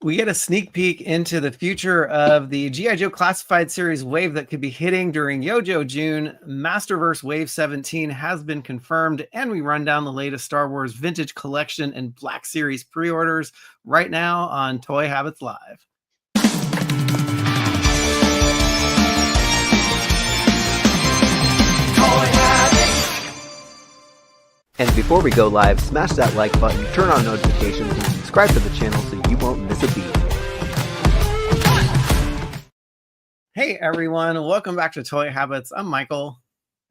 We get a sneak peek into the future of the G.I. Joe Classified Series wave that could be hitting during Yojo June. Masterverse Wave 17 has been confirmed, and we run down the latest Star Wars Vintage Collection and Black Series pre-orders right now on Toy Habits Live. And before we go live, smash that like button, turn on notifications, and subscribe to the channel so you won't miss a beat. Hey everyone, welcome back to Toy Habits. I'm Michael.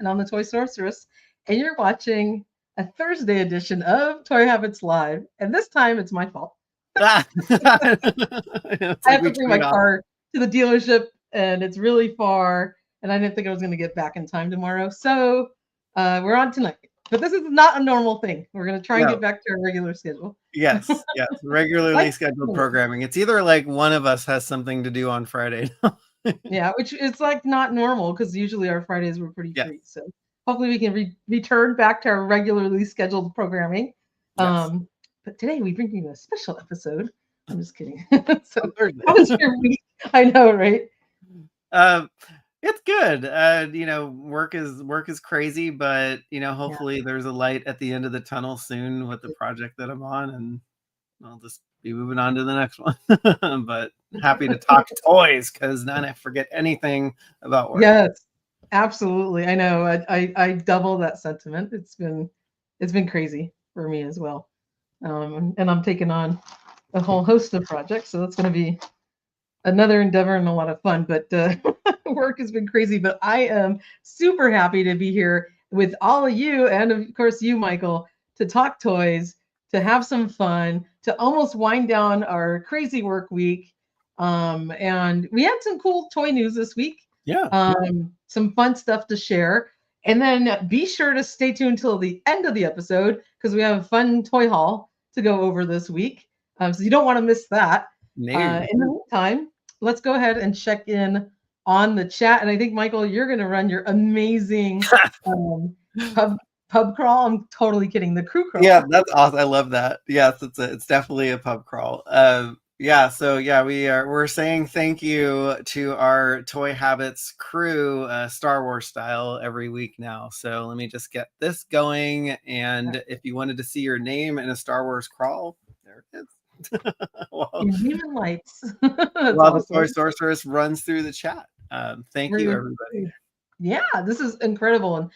And I'm the Toy Sorceress, and you're watching a Thursday edition of Toy Habits Live. And this time it's my fault. I have to bring my car to the dealership, and it's really far, and I didn't think I was going to get back in time tomorrow. So we're on tonight. But this is not a normal thing. We're going to try and get back to our regular schedule. Yes, regularly scheduled programming. It's either like one of us has something to do on Friday. Yeah, which is like not normal because usually our Fridays were pretty free. So hopefully we can return back to our regularly scheduled programming. Yes. But today we bring you a special episode. I'm just kidding. So how was your week? I know, right? It's good. Work is crazy, but hopefully there's a light at the end of the tunnel soon with the project that I'm on, and I'll just be moving on to the next one. But happy to talk toys because then I forget anything about work. Yes, absolutely. I know. I double that sentiment. It's been crazy for me as well. And I'm taking on a whole host of projects, so that's going to be another endeavor and a lot of fun. But work has been crazy. But I am super happy to be here with all of you, and of course you, Michael, to talk toys, to have some fun, to almost wind down our crazy work week. And we had some cool toy news this week. Yeah. Some fun stuff to share. And then be sure to stay tuned till the end of the episode because we have a fun toy haul to go over this week. So you don't want to miss that. In the meantime, let's go ahead and check in on the chat. And I think, Michael, you're going to run your amazing pub crawl. I'm totally kidding. The crew crawl. Yeah, that's awesome. I love that. Yes, it's definitely a pub crawl. We're saying thank you to our Toy Habits crew, Star Wars style, every week now. So let me just get this going. And if you wanted to see your name in a Star Wars crawl, there it is. Human lights. While the Toy Sorceress runs through the chat. Thank you, everybody. Yeah, this is incredible. And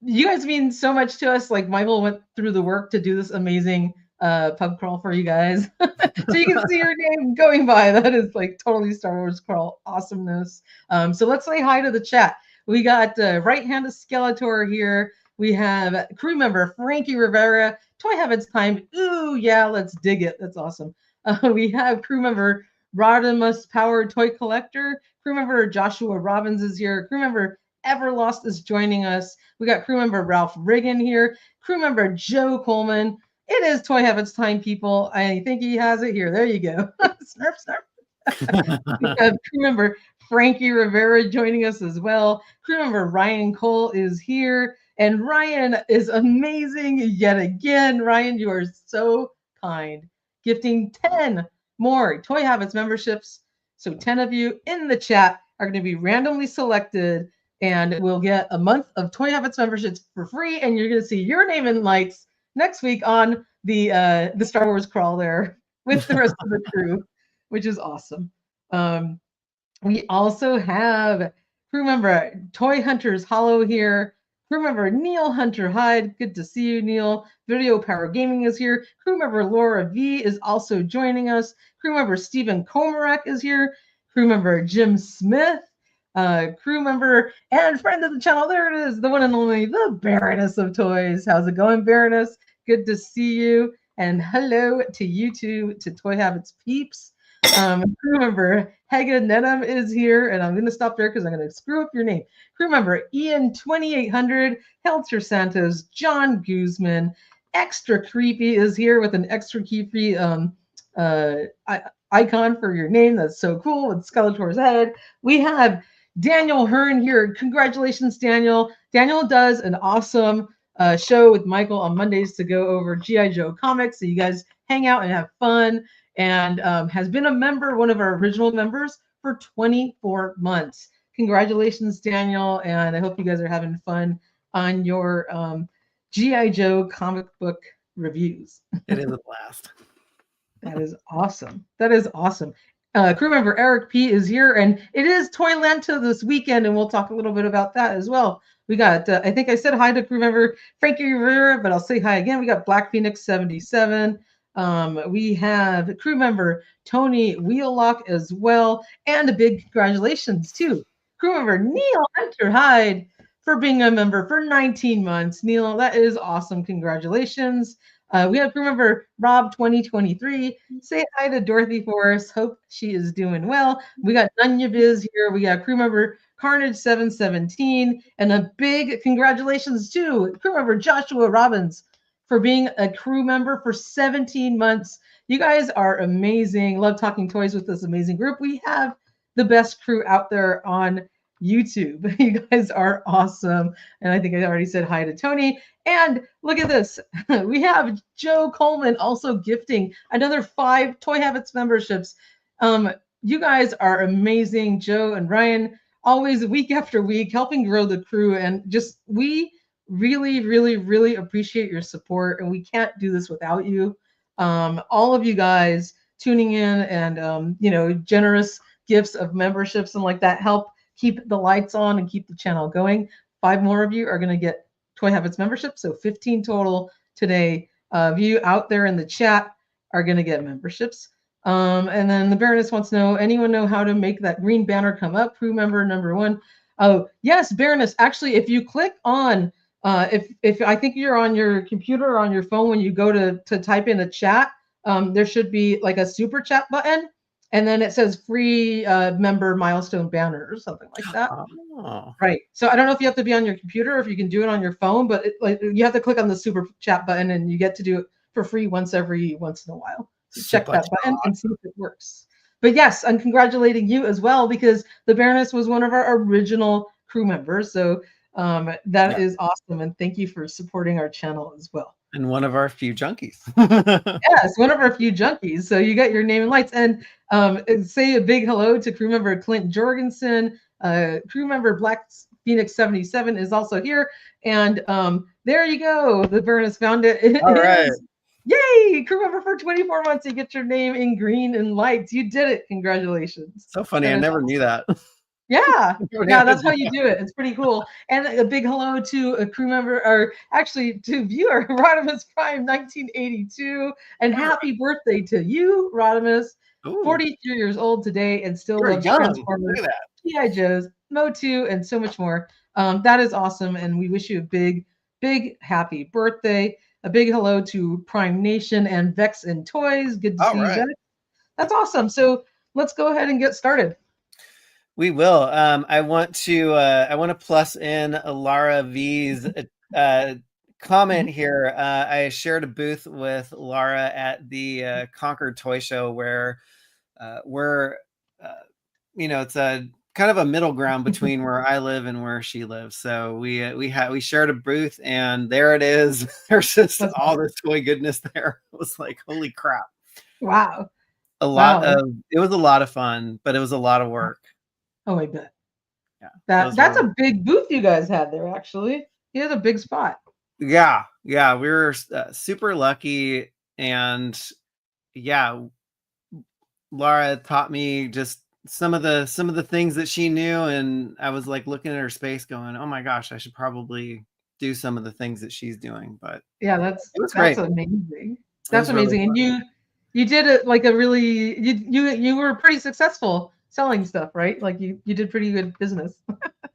you guys mean so much to us. Like Michael went through the work to do this amazing pub crawl for you guys. So you can see your name going by. That is like totally Star Wars crawl awesomeness. So let's say hi to the chat. We got right-handed Skeletor here. We have crew member Frankie Rivera. Toy Habits time. Ooh, yeah, let's dig it. That's awesome. We have crew member Rodimus Power Toy Collector. Crew member Joshua Robbins is here. Crew member Everlost is joining us. We got crew member Ralph Riggin here. Crew member Joe Coleman. It is Toy Habits time, people. I think he has it here. There you go. Snurf, snurf. We have crew member Frankie Rivera joining us as well. Crew member Ryan Cole is here. And Ryan is amazing yet again. Ryan, you are so kind. Gifting 10 more Toy Habits memberships. So 10 of you in the chat are going to be randomly selected, and we'll get a month of Toy Habits memberships for free. And you're going to see your name in lights next week on the Star Wars crawl there with the rest of the crew, which is awesome. We also have crew member Toy Hunters Hollow here. Crew member Neil Hunter Hyde. Good to see you, Neil. Video Power Gaming is here. Crew member Laura V is also joining us. Crew member Stephen Komarak is here. Crew member Jim Smith. Crew member and friend of the channel. There it is, the one and only, the Baroness of Toys. How's it going, Baroness? Good to see you. And hello to you two, to Toy Habits peeps. Crew member Hega Nedham is here, and I'm going to stop there because I'm going to screw up your name. Crew member Ian 2800, Helter Santos, John Guzman, Extra Creepy is here with an extra creepy icon for your name. That's so cool with Skeletor's head. We have Daniel Hearn here. Congratulations, Daniel. Daniel does an awesome show with Michael on Mondays to go over G.I. Joe comics. So you guys hang out and have fun. and has been a member, one of our original members, for 24 months. Congratulations, Daniel, and I hope you guys are having fun on your G.I. Joe comic book reviews. It is a blast. That is awesome. That is awesome. Crew member Eric P is here, and it is Toylanta this weekend, and we'll talk a little bit about that as well. We got, I think I said hi to crew member Frankie Rivera, but I'll say hi again. We got Black Phoenix 77. We have crew member Tony Wheelock as well, and a big congratulations to crew member Neil Hunter Hyde for being a member for 19 months. Neil, that is awesome. Congratulations. We have crew member Rob 2023. Say hi to Dorothy for us. Hope she is doing well. We got Nunya Biz here. We got crew member Carnage 717. And a big congratulations to crew member Joshua Robbins for being a crew member for 17 months. You guys are amazing. Love talking toys with this amazing group. We have the best crew out there on YouTube. You guys are awesome. And I think I already said hi to Tony. And look at this. We have Joe Coleman also gifting another 5 Toy Habits memberships. You guys are amazing. Joe and Ryan, always week after week, helping grow the crew. And just, we really, really, really appreciate your support. And we can't do this without you. All of you guys tuning in and, generous gifts of memberships and like that help keep the lights on and keep the channel going. 5 more of you are going to get Toy Habits membership. So 15 total today of you out there in the chat are going to get memberships. And then the Baroness wants to know, anyone know how to make that green banner come up? Crew member number 1. Oh, yes, Baroness. Actually, if you click on, if I think you're on your computer or on your phone, when you go to type in a chat, there should be like a super chat button. And then it says free member milestone banner or something like that. Oh. Right. So I don't know if you have to be on your computer or if you can do it on your phone, but you have to click on the super chat button and you get to do it for free once in a while. So check that button and see if it works. But yes, I'm congratulating you as well because the Baroness was one of our original crew members. So that is awesome. And thank you for supporting our channel as well. And one of our few junkies. Yes, one of our few junkies. So you got your name and lights. And say a big hello to crew member Clint Jorgensen. Crew member Black Phoenix 77 is also here. And there you go. The Baroness found it. All right. Yay! Crew member for 24 months. You get your name in green and lights. You did it. Congratulations. So funny. I never knew that. Yeah, that's how you do it. It's pretty cool. And a big hello to a crew member, or actually to viewer, Rodimus Prime 1982. And happy birthday to you, Rodimus. 43 years old today and still loves Transformers, G.I. Joes, MOTU, and so much more. That is awesome. And we wish you a big, big happy birthday. A big hello to Prime Nation and Vex and Toys. Good to see you guys. That's awesome. So let's go ahead and get started. We will. I want to plus in Lara V's comment here. I shared a booth with Lara at the Concord Toy Show where it's a kind of a middle ground between where I live and where she lives. So we shared a booth and there it is. There's just all this toy goodness there. It was like, holy crap. Wow. It was a lot of fun, but it was a lot of work. Oh, I bet. Yeah. That's a big booth you guys had there, actually. You had a big spot. Yeah. We were super lucky. And Laura taught me just some of the things that she knew. And I was like looking at her space going, oh my gosh, I should probably do some of the things that she's doing. But yeah, that's great. Amazing. That's amazing. Really, and you did it like a really, you were pretty successful selling stuff, right? Like you did pretty good business.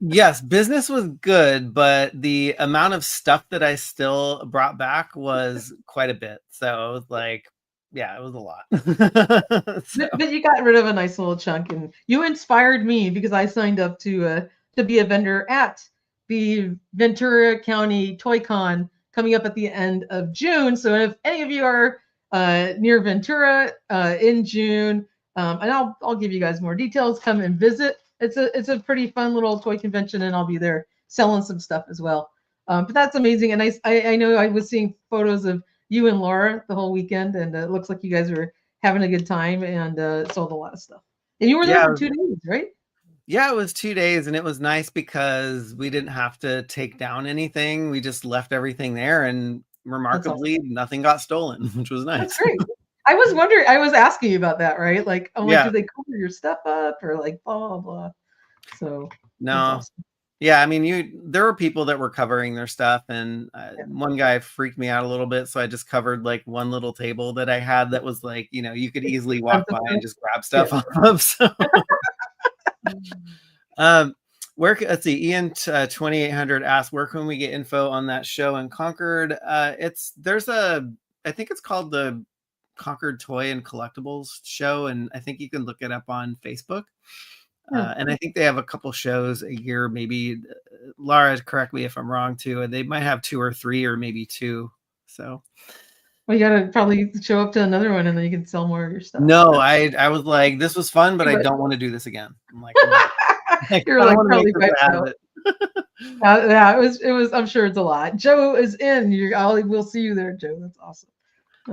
Yes, business was good, but the amount of stuff that I still brought back was quite a bit. So it was like, yeah, it was a lot. But you got rid of a nice little chunk, and you inspired me because I signed up to be a vendor at the Ventura County Toy Con coming up at the end of June. So if any of you are near Ventura in June, and I'll give you guys more details. Come and visit. It's a pretty fun little toy convention, and I'll be there selling some stuff as well. But that's amazing, and I know I was seeing photos of you and Laura the whole weekend, and it looks like you guys were having a good time, and sold a lot of stuff. And you were there Yeah, for 2 days, right? yeah, it was 2 days, and it was nice because we didn't have to take down anything. We just left everything there, and That's awesome. remarkably, nothing got stolen, which was That's nice. great. I was wondering, I was asking you about that, right? Like, I'm like, Yeah, do they cover your stuff up or like blah blah blah? So that's no. awesome. Yeah, I mean, there were people that were covering their stuff, and Yeah. one guy freaked me out a little bit, so I just covered like one little table that I had that was like, you could easily walk by and just grab Yeah. stuff off of. So, um, let's see, Ian 2800 asked, where can we get info on that show in Concord? I think it's called the Concord Toy and Collectibles Show, and I think you can look it up on Facebook. And I think they have a couple shows a year, maybe. Laura, correct me if I'm wrong too. And they might have 2 or 3 or maybe 2. So, Well, you gotta probably show up to another one, and then you can sell more of your stuff. no, I was like, this was fun, but I don't want to do this again. I'm like, You're I like don't want to probably make this a right. habit. Yeah, it was. I'm sure it's a lot. Joe is in. We'll see you there, Joe. That's awesome.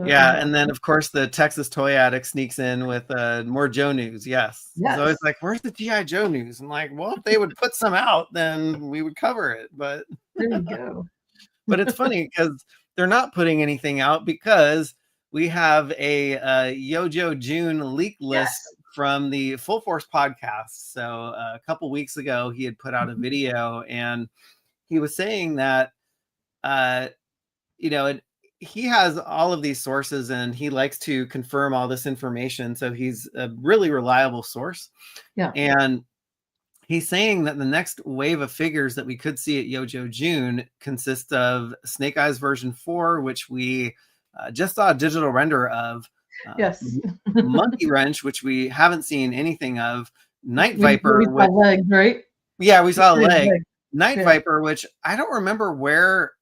Yeah, and then of course the Texas Toy Addict sneaks in with more Joe news. Yes, Yes. He's always like, "Where's the GI Joe news?" I'm like, "Well, if they would put some out, then we would cover it." But there you go. but it's funny because they're not putting anything out because we have a Yojo June leak list from the Full Force podcast. So a couple weeks ago, he had put out a video, and he was saying that he has all of these sources and he likes to confirm all this information. So he's a really reliable source. Yeah. And he's saying that the next wave of figures that we could see at Yojo June consists of Snake Eyes version 4, which we just saw a digital render of. Yes. Monkey Wrench, which we haven't seen anything of. Night We Viper. saw legs, right? Yeah, we saw a leg. Night Yeah. Viper, which I don't remember where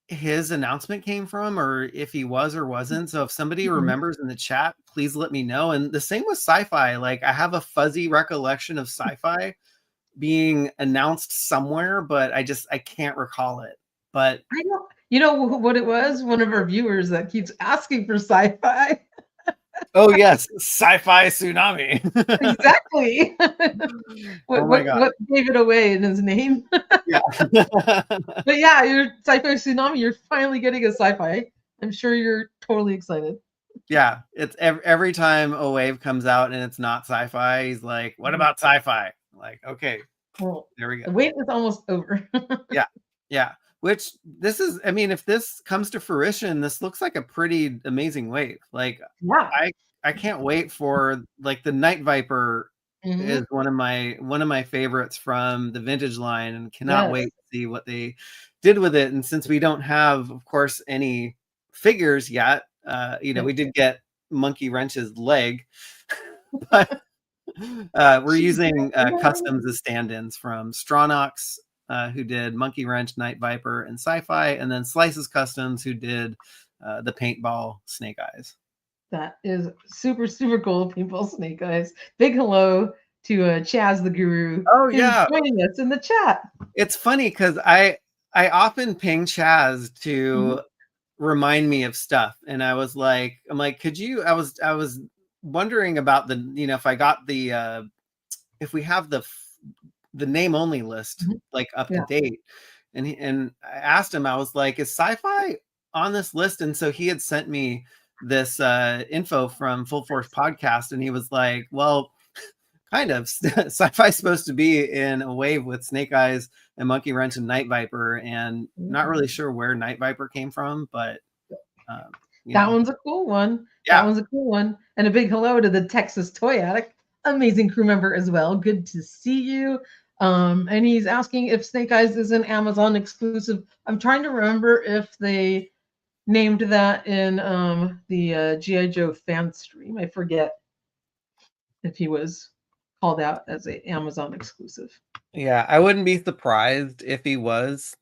his announcement came from or if he was or wasn't. So if somebody remembers in the chat, please let me know. And the same with Sci-Fi. Like, I have a fuzzy recollection of Sci-Fi being announced somewhere, but I can't recall it. But I don't, you know what it was? One of our viewers that keeps asking for Sci-Fi. oh yes, Sci-Fi Tsunami. Exactly. What gave it away in his name? Yeah. But yeah, your Sci-Fi Tsunami, you're finally getting a Sci-Fi. I'm sure you're totally excited. Yeah, it's every time a wave comes out and it's not Sci-Fi, he's like, what about Sci-Fi? Like, okay, well, there we go. The wait is almost over. Yeah. Which this is, I mean, if this comes to fruition, this looks like a pretty amazing wave. Like, yeah. I can't wait for, like, the Night Viper is one of my favorites from the vintage line, and cannot wait to see what they did with it. And since we don't have, of course, any figures yet, we did get Monkey Wrench's leg, but we're using customs as stand-ins from Stronnox, who did Monkey Wrench, Night Viper, and Sci-Fi, and then Slices Customs, who did the paintball Snake Eyes. That is super, super cool, people. Snake Eyes. Big hello to Chaz the Guru. Oh, yeah. Joining us in the chat. It's funny because I often ping Chaz to remind me of stuff. And I'm like, could you, I was wondering about if I got if we have the name only list like up to date. And I asked him, I was like, is Sci-Fi on this list? And so he had sent me this info from Full Force podcast, and he was like, well, kind of. Sci-Fi supposed to be in a wave with Snake Eyes and Monkey Wrench and Night Viper, and not really sure where Night Viper came from, but one's a cool one. Yeah, that one's a cool one. And a big hello to the Texas Toy Addict, amazing crew member as well. Good to see you. And he's asking if Snake Eyes is an Amazon exclusive. I'm trying to remember if they named that in the G.I. Joe fan stream. I forget if he was called out as an Amazon exclusive. Yeah, I wouldn't be surprised if he was.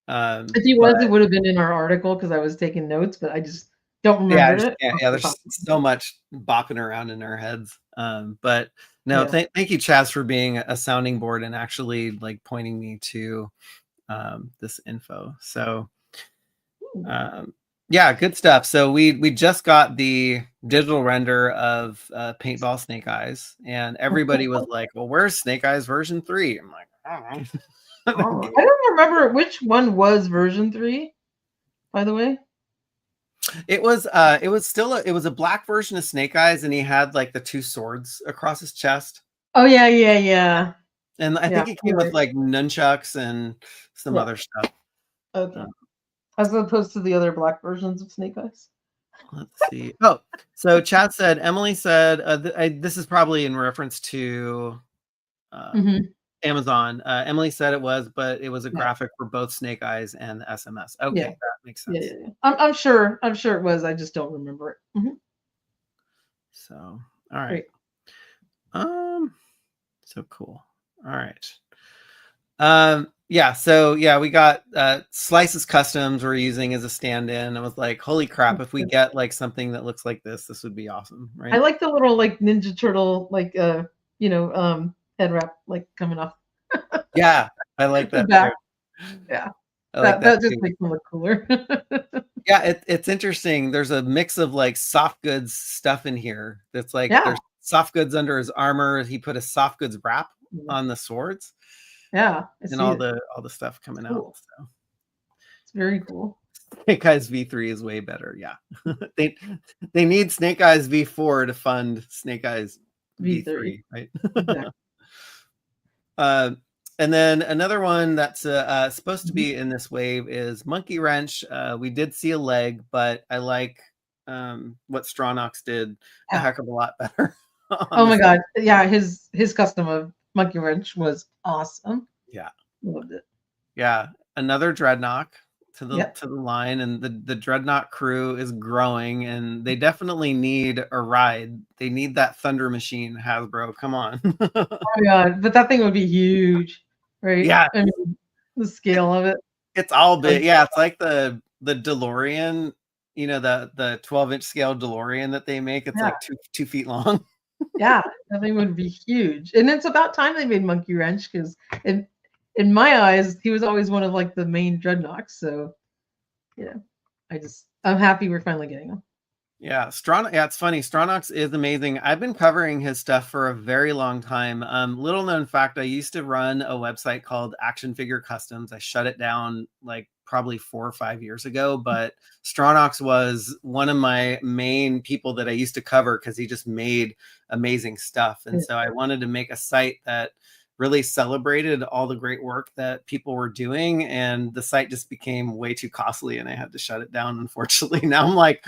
If he was, it would have been in our article because I was taking notes, but I just don't remember it. Yeah, there's so much bopping around in our heads. But no, thank you, Chaz, for being a sounding board and actually like pointing me to this info. So yeah, good stuff. So we just got the digital render of paintball Snake Eyes, and everybody was like, "Well, where's Snake Eyes version 3?" I'm like, "I don't know." Oh, I don't remember which one was version 3, by the way. It was still it was a black version of Snake Eyes, and he had like the 2 swords across his chest. Oh yeah. And I think it came with like nunchucks and some other stuff. Okay. As opposed to the other black versions of Snake Eyes. Let's see. Oh, so Chad said, Emily said, this is probably in reference to Amazon. Emily said it was, but it was a graphic for both Snake Eyes and the SMS. Okay, that makes sense. Yeah. I'm sure it was. I just don't remember it. So, all right. Great. So cool. All right. We got Slices Customs we're using as a stand-in. I was like, holy crap, if we get like something that looks like this would be awesome, right? I like the little like Ninja Turtle like head wrap like coming off. Yeah, I like that too. Yeah. That just makes them look cooler. Yeah, it's interesting. There's a mix of like soft goods stuff in here. That's like there's soft goods under his armor. He put a soft goods wrap on the swords. Yeah, and all the stuff coming out. So it's very cool. Snake Eyes V3 is way better. Yeah, they need Snake Eyes V4 to fund Snake Eyes V3, right? Exactly. And then another one that's supposed to be in this wave is Monkey Wrench. We did see a leg, but I like what Stronach did a heck of a lot better. Oh my god, yeah, his custom of Monkey Wrench was awesome. Yeah, loved it. Yeah, another Dreadnought to the line, and the Dreadnought crew is growing, and they definitely need a ride. They need that Thunder Machine, Hasbro. Come on. Oh my god, but that thing would be huge, right? Yeah, I mean, the scale of it. It's all big. Yeah, it's like the DeLorean. You know, the 12-inch scale DeLorean that they make. It's like 2 feet long. Yeah, that thing would be huge, and it's about time they made Monkey Wrench, because in my eyes, he was always one of like the main Dreadnoughts. So, I'm happy we're finally getting him. Yeah, it's funny. Stronach is amazing. I've been covering his stuff for a very long time. Little known fact, I used to run a website called Action Figure Customs. I shut it down like probably 4 or 5 years ago, but Stronach was one of my main people that I used to cover because he just made amazing stuff. And so I wanted to make a site that really celebrated all the great work that people were doing, and the site just became way too costly and I had to shut it down, unfortunately. Now I'm like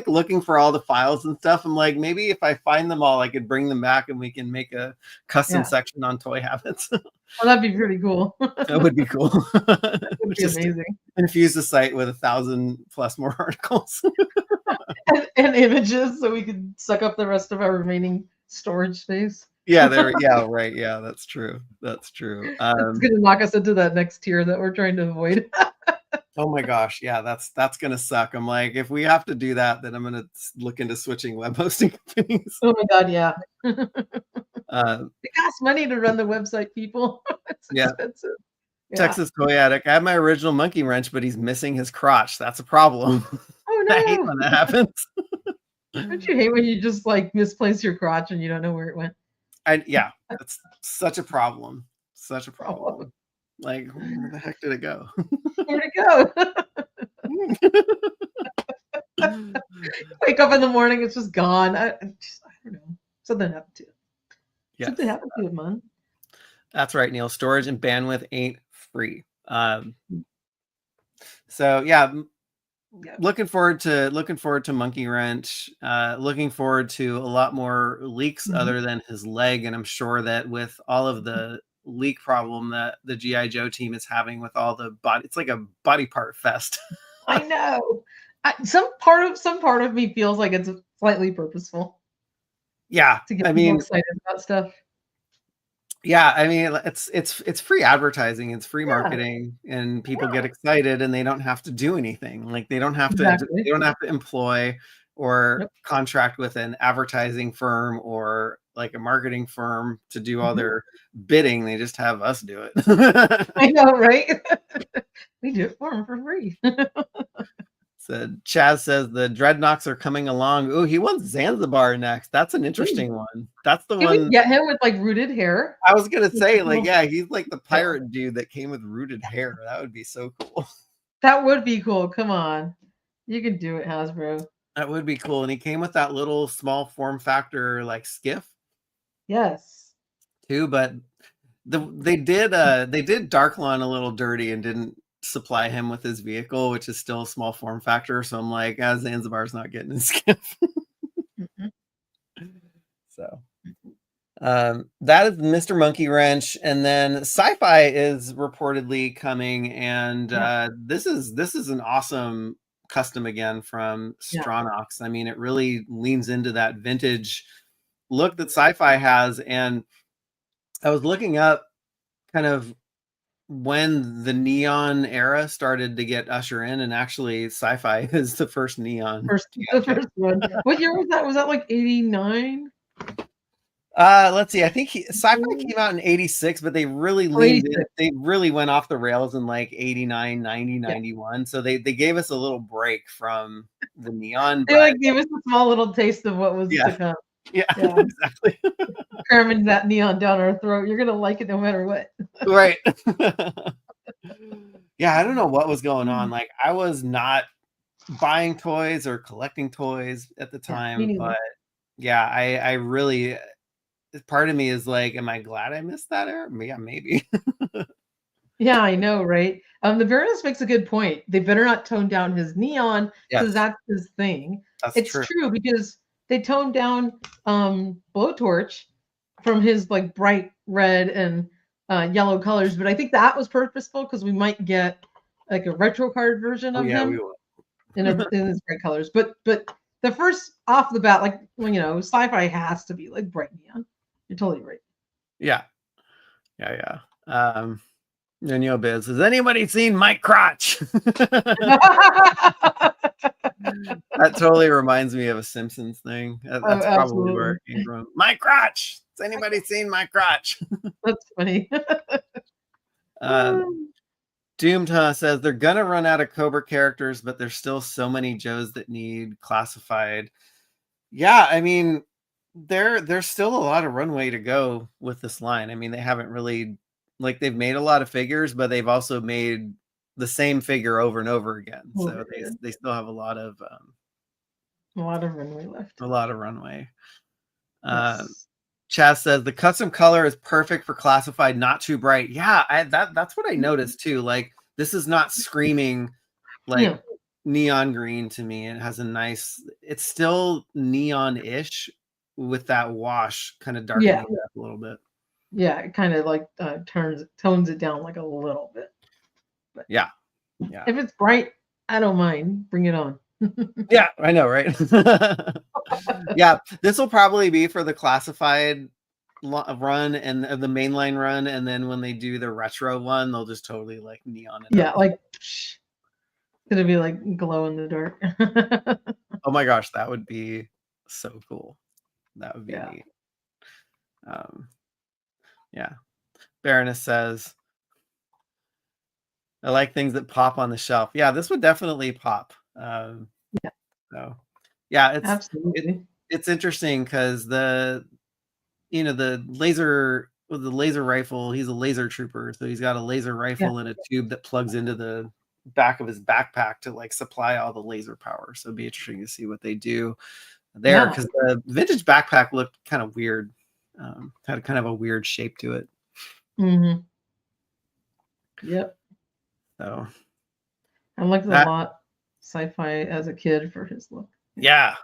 looking for all the files and stuff. I'm like, maybe if I find them all, I could bring them back and we can make a custom section on toy habits. Well, that'd be pretty cool. That would be cool. That would be amazing. Infuse the site with 1,000+ more articles. and images, so we could suck up the rest of our remaining storage space. Yeah, right. Yeah, that's true. That's true. It's gonna knock us into that next tier that we're trying to avoid. Oh my gosh, yeah, that's gonna suck. I'm like, if we have to do that, then I'm gonna look into switching web hosting companies. Oh my god, yeah. It costs money to run the website, people. It's expensive. Yeah. Texas Toy Addict. I have my original Monkey Wrench, but he's missing his crotch. That's a problem. Oh no! I hate when that happens. Don't you hate when you just like misplace your crotch and you don't know where it went? It's such a problem. Such a problem. Like, where the heck did it go? Where'd it go? Wake up in the morning, it's just gone. I don't know. Something happened to it. Yes. Something happened to it, man. That's right, Neil. Storage and bandwidth ain't free. So yeah. Looking forward to Monkey Wrench. Looking forward to a lot more leaks other than his leg, and I'm sure that with all of the leak problem that the GI Joe team is having with all the body, it's like a body part fest. I know. Some part of me feels like it's slightly purposeful. Yeah, to get people excited about stuff. Yeah, I mean, it's free advertising, it's free marketing, and people get excited, and they don't have to do anything. Like they don't have to employ or contract with an advertising firm or like a marketing firm to do all their bidding. They just have us do it. I know, right? We do it for them for free. Said Chaz says the Dreadnoks are coming along. Ooh, he wants Zanzibar next. That's an interesting one. That's the Can we one get him with like rooted hair? I was gonna say. Little- Like, yeah, he's like the pirate dude that came with rooted hair. That would be so cool. That would be cool. Come on, you can do it, Hasbro. That would be cool. And he came with that little small form factor like skiff Yes. too. But they did Darklon a little dirty and didn't supply him with his vehicle, which is still a small form factor. So I'm like, Zanzibar's not getting his skiff. So that is Mr. Monkey Wrench, and then Sci-Fi is reportedly coming, and this is an awesome custom again from Stronach. I mean, it really leans into that vintage look that Sci-Fi has, and I was looking up kind of when the neon era started to get usher in, and actually Sci-Fi is the first neon. The first one. What year was that? Was that like 89? Let's see. I think Sci-Fi came out in 86, but they really leaned in. They really went off the rails in like 89, 90, 91. So they gave us a little break from the neon. They like gave us a small little taste of what was to come. Yeah, exactly. Cramming that neon down our throat. You're gonna like it no matter what. Right. Yeah, I don't know what was going on. Like, I was not buying toys or collecting toys at the time, but yeah, I really, part of me is like, am I glad I missed that era? Yeah, maybe. Yeah, I know, right? The Baroness makes a good point. They better not tone down his neon because that's his thing. It's true because they toned down Blowtorch from his like bright red and yellow colors, but I think that was purposeful because we might get like a retro card version of him in his bright colors. But the first off the bat, like when Sci-Fi has to be like bright neon. You're totally right. Yeah. Nino Biz, has anybody seen Mike Crotch? That totally reminds me of a Simpsons thing. That's probably where it came from. Mike Crotch. Has anybody seen Mike Crotch? That's funny. Doomed says they're gonna run out of Cobra characters, but there's still so many Joes that need classified. Yeah, I mean, there's still a lot of runway to go with this line. I mean, they haven't really, like, they've made a lot of figures, but they've also made the same figure over and over again. So they still have a lot of runway left. A lot of runway. Chaz says the custom color is perfect for classified, not too bright. Yeah, that's what I noticed too. Like, this is not screaming like neon green to me. It has a nice, it's still neon-ish with that wash kind of darkening it up a little bit. Yeah, it kind of like tones it down like a little bit. But yeah. If it's bright, I don't mind. Bring it on. Yeah, I know, right? Yeah, this will probably be for the classified run and the mainline run, and then when they do the retro one, they'll just totally like neon it up. Like it's gonna be like glow in the dark. Oh my gosh, that would be so cool. That would be neat. Baroness says, I like things that pop on the shelf. Yeah, this would definitely pop. So yeah, it's absolutely it's interesting because the laser rifle, he's a laser trooper, so he's got a laser rifle and a tube that plugs into the back of his backpack to like supply all the laser power. So it'd be interesting to see what they do there, because the vintage backpack looked kind of weird, had kind of a weird shape to it. Yep. So I liked a lot Sci-Fi as a kid for his look. Yeah,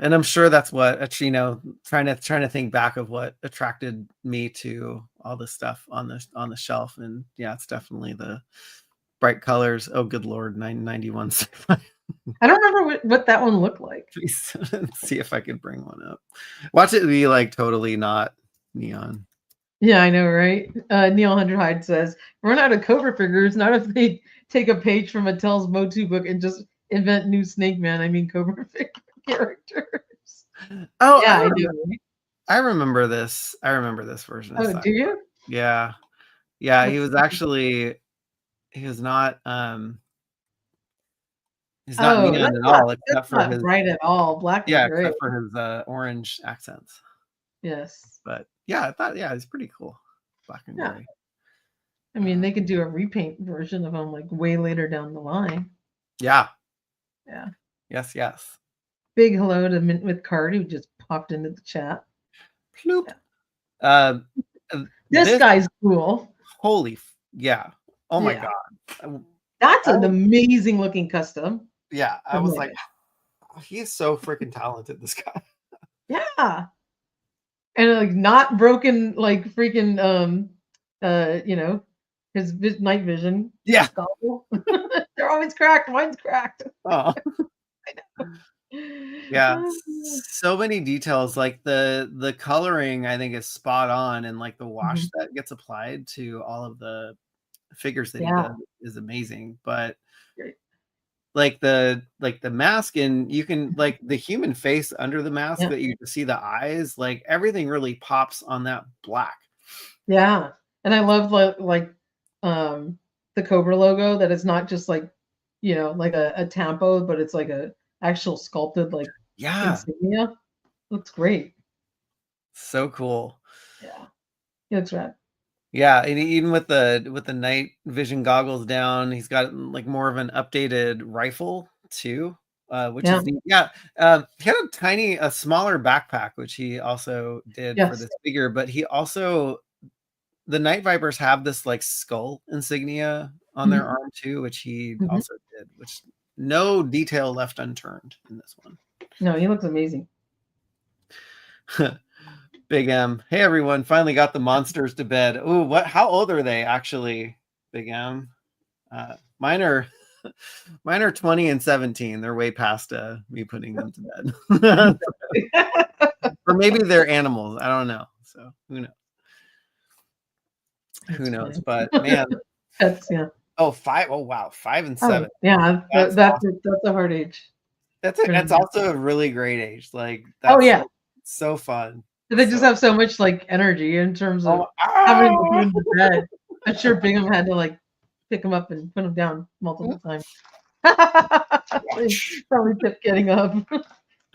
and I'm sure that's what, trying to think back of what attracted me to all this stuff on the shelf, and yeah, it's definitely the bright colors. Oh, good Lord, 991 Sci-Fi. I don't remember what that one looked like. Please see if I could bring one up. Watch it be like totally not neon. Yeah, I know, right? Neil 100 Hyde says, run out of Cobra figures, not if they take a page from Mattel's MOTU book and just invent new Snake Man. I mean, Cobra figure characters. Oh, yeah, I remember this. I remember this version. Oh, do you? Yeah. He was actually, he was not, He's not Oh, neon at all, except that's for not his bright at all. Black is great. except for his orange accents. Yes. But yeah, I thought it's pretty cool, black and Yeah. gray. I mean, they could do a repaint version of him like way later down the line. Yeah. Yeah. Yes. Big hello to Mint with Card who just popped into the chat. Ploop. Yeah. This guy's cool. Holy, yeah. Oh my Yeah. God. That's an amazing looking custom. Yeah, I was like, he is so freaking talented, this guy. Yeah. And like not broken like freaking his night vision. Yeah. They're always cracked. Mine's cracked. Oh. I know. Yeah. So many details. Like the coloring, I think, is spot on, and like the wash that gets applied to all of the figures that he does is amazing. But like the mask, and you can like the human face under the mask that you just see the eyes, like everything really pops on that black. Yeah. And I love like the Cobra logo, that it's not just like, like a tampo, but it's like a actual sculpted like insignia. Looks great. So cool. Yeah. He looks rad. Yeah, and even with the night vision goggles down, he's got like more of an updated rifle too, which is neat. Yeah. He had a smaller backpack, which he also did for this figure, but he also, the Night Vipers have this like skull insignia on their arm too, which he also did, which no detail left unturned in this one. No, he looks amazing. Big M. Hey everyone, finally got the monsters to bed. Ooh, how old are they actually, Big M? Mine are 20 and 17. They're way past me putting them to bed. Or maybe they're animals. I don't know. So who knows? Who knows? But man. That's Oh, 5. Oh wow, 5 and 7. Yeah, that's a hard age. That's also a really great age. Like like, so fun. They just have so much like energy in terms of having to put him to bed. I'm sure Bingham had to like pick him up and put him down multiple times. Probably kept getting up,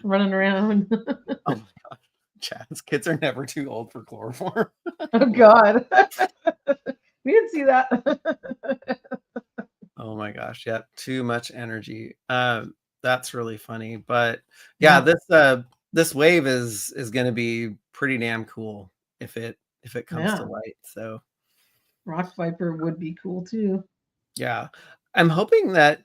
running around. Oh my god, Chad's kids are never too old for chloroform. Oh god, we didn't see that. Oh my gosh, yeah, too much energy. That's really funny, but yeah. This wave is going to be pretty damn cool if it comes to light. So Rock Viper would be cool too. Yeah, I'm hoping that,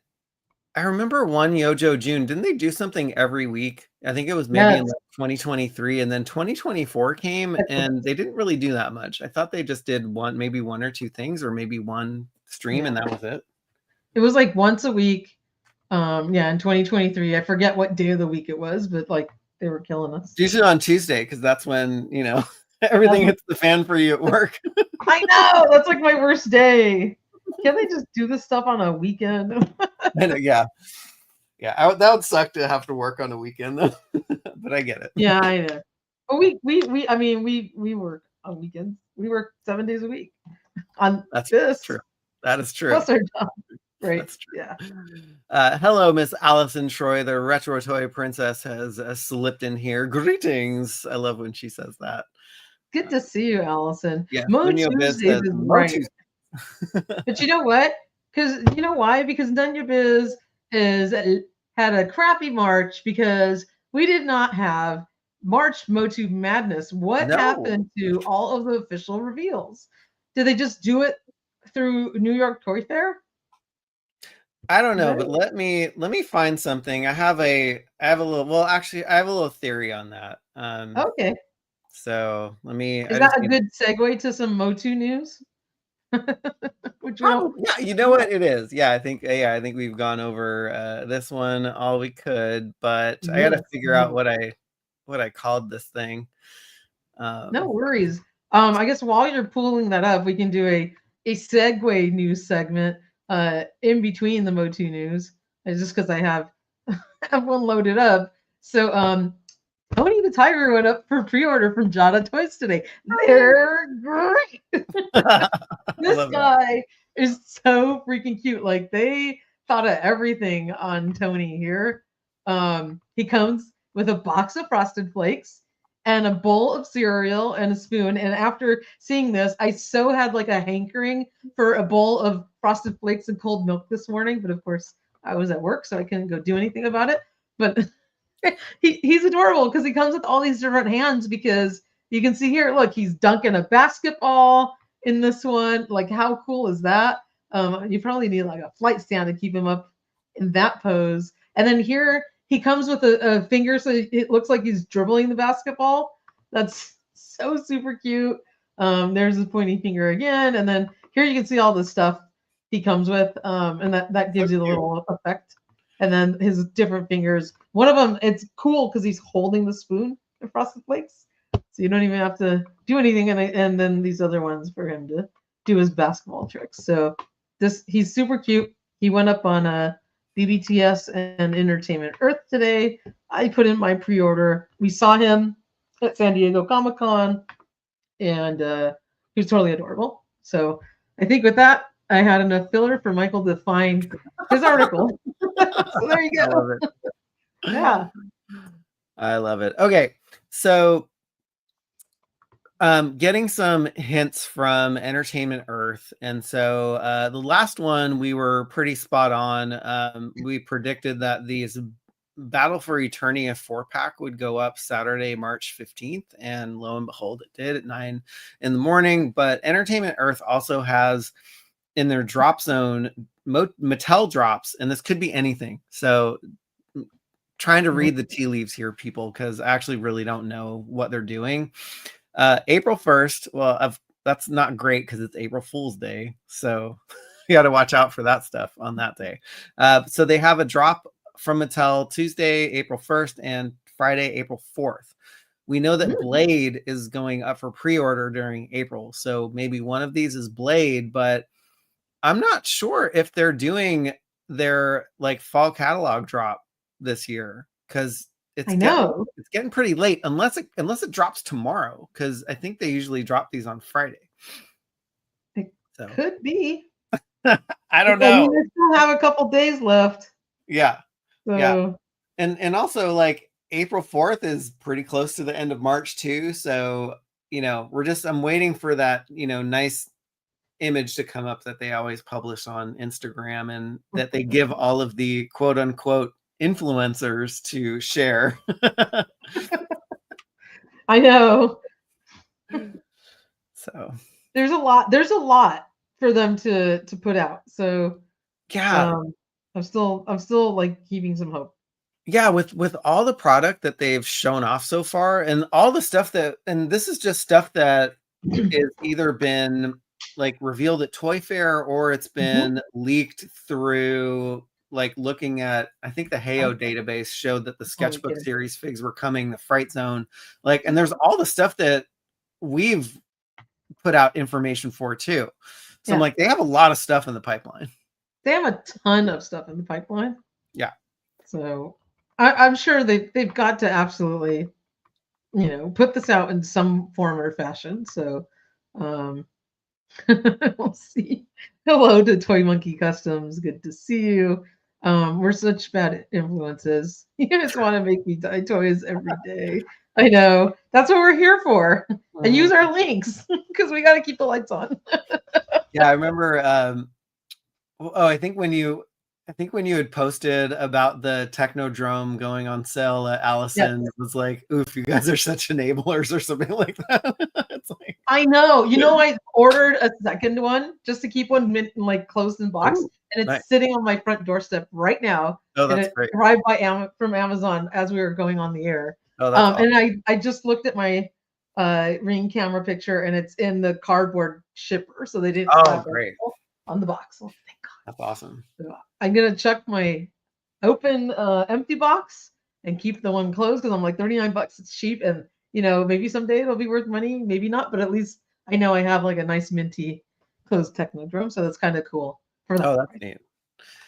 I remember one Yojo June, didn't they do something every week? I think it was maybe in like 2023, and then 2024 came and they didn't really do that much. I thought they just did maybe one or two things, or maybe one stream and that was it. It was like once a week. In 2023. I forget what day of the week it was, but like they were killing us. Usually on Tuesday, because that's when, everything hits the fan for you at work. I know, that's like my worst day. Can't they just do this stuff on a weekend? Yeah. That would suck to have to work on a weekend though. But I get it. Yeah, I know. But we work on weekends. We work 7 days a week. That's true. That is true. That's our job. Right. That's true. Yeah. Hello, Miss Allison Troy. The retro toy princess has slipped in here. Greetings. I love when she says that. Good to see you, Allison. Yeah. MOTU Tuesdays is right. But you know what? Because you know why? Because Dunya Biz had a crappy March because we did not have March MOTU Madness. What happened to all of the official reveals? Did they just do it through New York Toy Fair? I don't know, but let me find something. I have a little theory on that. Okay. So let me. Is that a good segue to some MOTU news? Yeah, you know what it is. Yeah, I think we've gone over this one all we could, but I got to figure out what I called this thing. No worries. I guess while you're pulling that up, we can do a segue news segment in between the MOTU news. It's just because I have one loaded up. So Tony the Tiger went up for pre-order from Jada Toys today. They're great. This guy is so freaking cute. Like they thought of everything on Tony here. He comes with a box of Frosted Flakes and a bowl of cereal and a spoon. And after seeing this, I so had like a hankering for a bowl of Frosted Flakes and cold milk this morning. But of course, I was at work, so I couldn't go do anything about it. But he's adorable because he comes with all these different hands, because you can see here, look, he's dunking a basketball in this one. Like, how cool is that? You probably need like a flight stand to keep him up in that pose. And then here he comes with a finger, so it looks like he's dribbling the basketball. That's so super cute. There's his pointy finger again. And then here you can see all the stuff he comes with. And that gives you the little effect. And then his different fingers. One of them, it's cool because he's holding the spoon of Frosted Flakes. So you don't even have to do anything. And then these other ones for him to do his basketball tricks. So he's super cute. He went up on BBTS and Entertainment Earth today. I put in my pre-order. We saw him at San Diego Comic-Con, and he was totally adorable. So I think with that, I had enough filler for Michael to find his article. So there you go. I love it. Yeah. I love it. Okay. So getting some hints from Entertainment Earth. And so the last one, we were pretty spot on. We predicted that these Battle for Eternia 4-pack would go up Saturday, March 15th. And lo and behold, it did at 9 in the morning. But Entertainment Earth also has in their drop zone, Mattel drops, and this could be anything. So trying to read the tea leaves here, people, because I actually really don't know what they're doing. April 1st, well, that's not great because it's April Fool's Day. So you got to watch out for that stuff on that day. So they have a drop from Mattel Tuesday, April 1st, and Friday, April 4th. We know that Blade is going up for pre-order during April. So maybe one of these is Blade, but I'm not sure if they're doing their like fall catalog drop this year, because it's getting pretty late unless it drops tomorrow, because I think they usually drop these on Friday. So. Could be. I don't know. They still have a couple days left. Yeah. So. Yeah. And also like April 4th is pretty close to the end of March too. So, I'm waiting for that, nice image to come up that they always publish on Instagram, and that they give all of the quote unquote influencers to share. I know. So there's a lot for them to put out. So yeah, I'm still like keeping some hope. Yeah, with all the product that they've shown off so far, and all the stuff and this is just stuff that is either been like revealed at Toy Fair, or it's been leaked through like looking at, I think the Heyo database showed that the Sketchbook series figs were coming, the Fright Zone, like, and there's all the stuff that we've put out information for too. So I'm like, they have a lot of stuff in the pipeline. They have a ton of stuff in the pipeline. Yeah. So I'm sure they've got to absolutely, put this out in some form or fashion. So we'll see. Hello to Toy Monkey Customs. Good to see you. We're such bad influences. You just want to make me buy toys every day. I know. That's what we're here for. And use our links because we got to keep the lights on. Yeah, I remember. I think when you had posted about the Technodrome going on sale at Allison, it was like, oof, you guys are such enablers or something like that. It's like, I know. I ordered a second one just to keep one like closed in box. Ooh, and it's sitting on my front doorstep right now. Oh, that's great. Arrived from Amazon as we were going on the air. Oh, that's awesome. And I just looked at my Ring camera picture, and it's in the cardboard shipper, so they didn't have great. On the box. Oh, thank God. That's awesome. So I'm gonna chuck my open empty box and keep the one closed because I'm like $39. It's cheap, and maybe someday it'll be worth money, maybe not, but at least I know I have like a nice minty closed Technodrome, so that's kind of cool. For that. Oh, that's neat.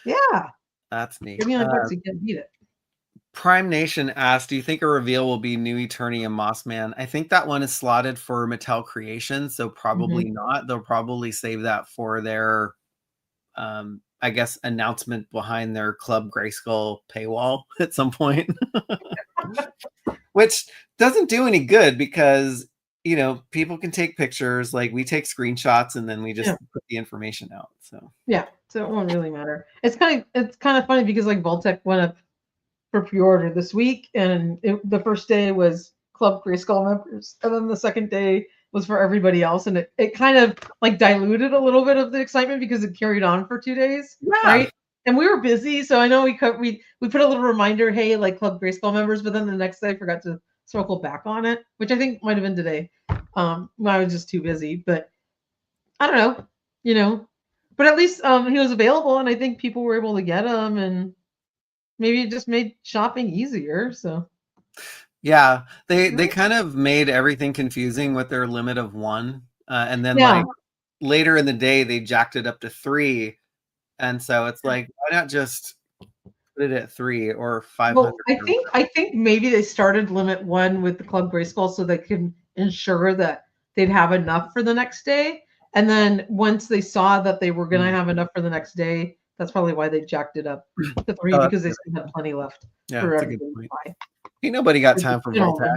Yeah, that's neat. $39, you can't beat it. Prime Nation asked, do you think a reveal will be New Eternia Mossman? I think that one is slotted for Mattel Creations, so probably not. They'll probably save that for their I I guess, announcement behind their Club Grayskull paywall at some point, which doesn't do any good because, people can take pictures, like we take screenshots and then we just put the information out. So so it won't really matter. It's kind of funny because like Vault-Tec went up for pre-order this week, and the first day was Club Grayskull members, and then the second day was for everybody else, and it kind of like diluted a little bit of the excitement because it carried on for 2 days, right? And we were busy, so I know we put a little reminder, hey, like Club Grayskull members, but then the next day I forgot to circle back on it, which I think might have been today. I was just too busy, but I don't know, but at least he was available, and I think people were able to get him, and maybe it just made shopping easier. So yeah, they kind of made everything confusing with their limit of 1, and then like later in the day they jacked it up to 3, and so it's like, why not just put it at 3 or 500? Well, I think maybe they started limit 1 with the Club Grayskull so they can ensure that they'd have enough for the next day, and then once they saw that they were going to have enough for the next day, that's probably why they jacked it up to 3 because they still had plenty left for everybody to buy. Ain't nobody got time for Vault-Tec.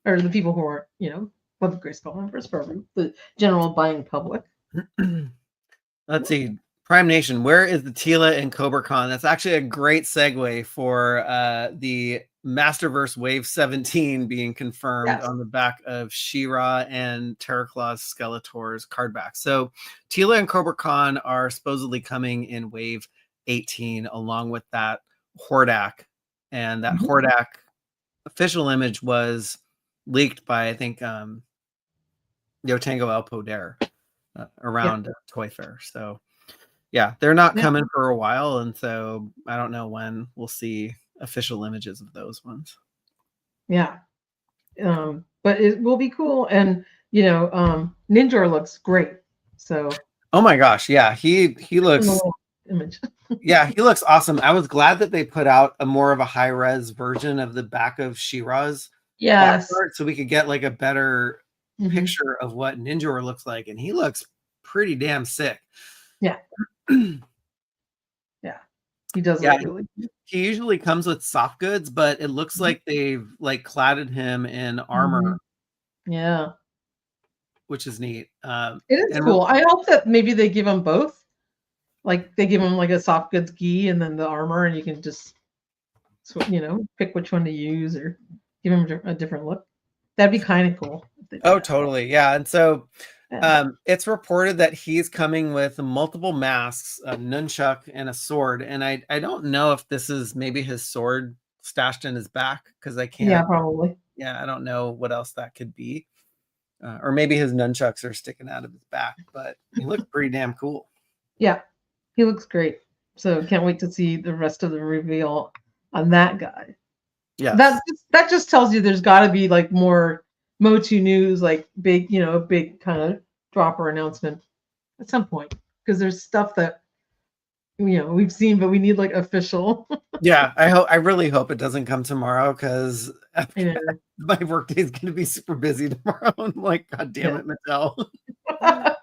Or the people who aren't, Club Grayskull members, for the general buying public. Let's see. Prime Nation, where is the Tila and CobraCon? That's actually a great segue for the Masterverse Wave 17 being confirmed on the back of She-Ra and Terraclaws Skeletor's card back. So Tila and CobraCon are supposedly coming in Wave 18 along with that Hordak. And that Hordak official image was leaked by, I think, Yotango El Poder around Toy Fair. So yeah, they're not coming for a while, and so I don't know when we'll see official images of those ones. Yeah, but it will be cool, and Ninja looks great. So oh my gosh, yeah, he looks image. Yeah, he looks awesome. I was glad that they put out a more of a high res version of the back of She-Ra's box art, so we could get like a better picture of what Ninja looks like, and he looks pretty damn sick. Yeah. Yeah, he does look really good. He usually comes with soft goods, but it looks like they've like cladded him in armor. Yeah, which is neat. It is cool. I hope that maybe they give him both. Like they give him like a soft goods gi and then the armor, and you can just pick which one to use or give him a different look. That'd be kind of cool. Oh, totally. Yeah. And so it's reported that he's coming with multiple masks, a nunchuck, and a sword. And I don't know if this is maybe his sword stashed in his back, because I can't. Yeah, probably. Yeah, I don't know what else that could be. Or maybe his nunchucks are sticking out of his back, but he looks pretty damn cool. Yeah, he looks great. So can't wait to see the rest of the reveal on that guy. Yeah, that just tells you there's got to be like more MOTU news, like big, a big kind of drop or announcement at some point, because there's stuff that we've seen, but we need like official. Yeah, I really hope it doesn't come tomorrow, because my workday is going to be super busy tomorrow. I'm like, God damn it, Mattel.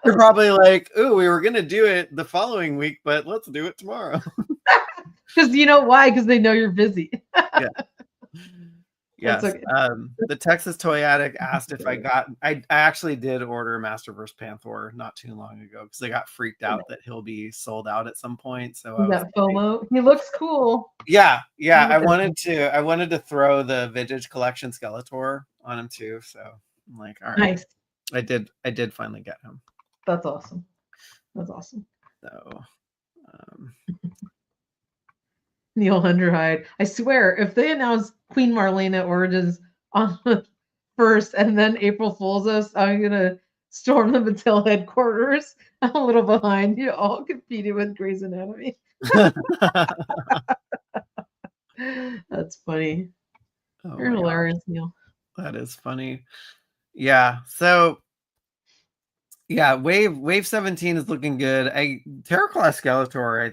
They're probably like, ooh, we were going to do it the following week, but let's do it tomorrow. Because you know why? Because they know you're busy. Yeah. Yes. Okay. The Texas Toy Addict asked if I actually did order Masterverse Panther not too long ago, because I got freaked out that he'll be sold out at some point. So FOMO. He looks cool. Yeah. I wanted to throw the Vintage Collection Skeletor on him too. So I'm like, all right. Nice. I did finally get him. That's awesome. So Neil Hunterhide. I swear, if they announce Queen Marlena Origins on the 1st and then April Fools us, I'm gonna storm the Mattel headquarters. I'm a little behind. You all competing with Grey's Anatomy. That's funny. Oh, you're hilarious, Neil. That is funny. Yeah. So yeah, Wave 17 is looking good. Terraclaws Skeletor,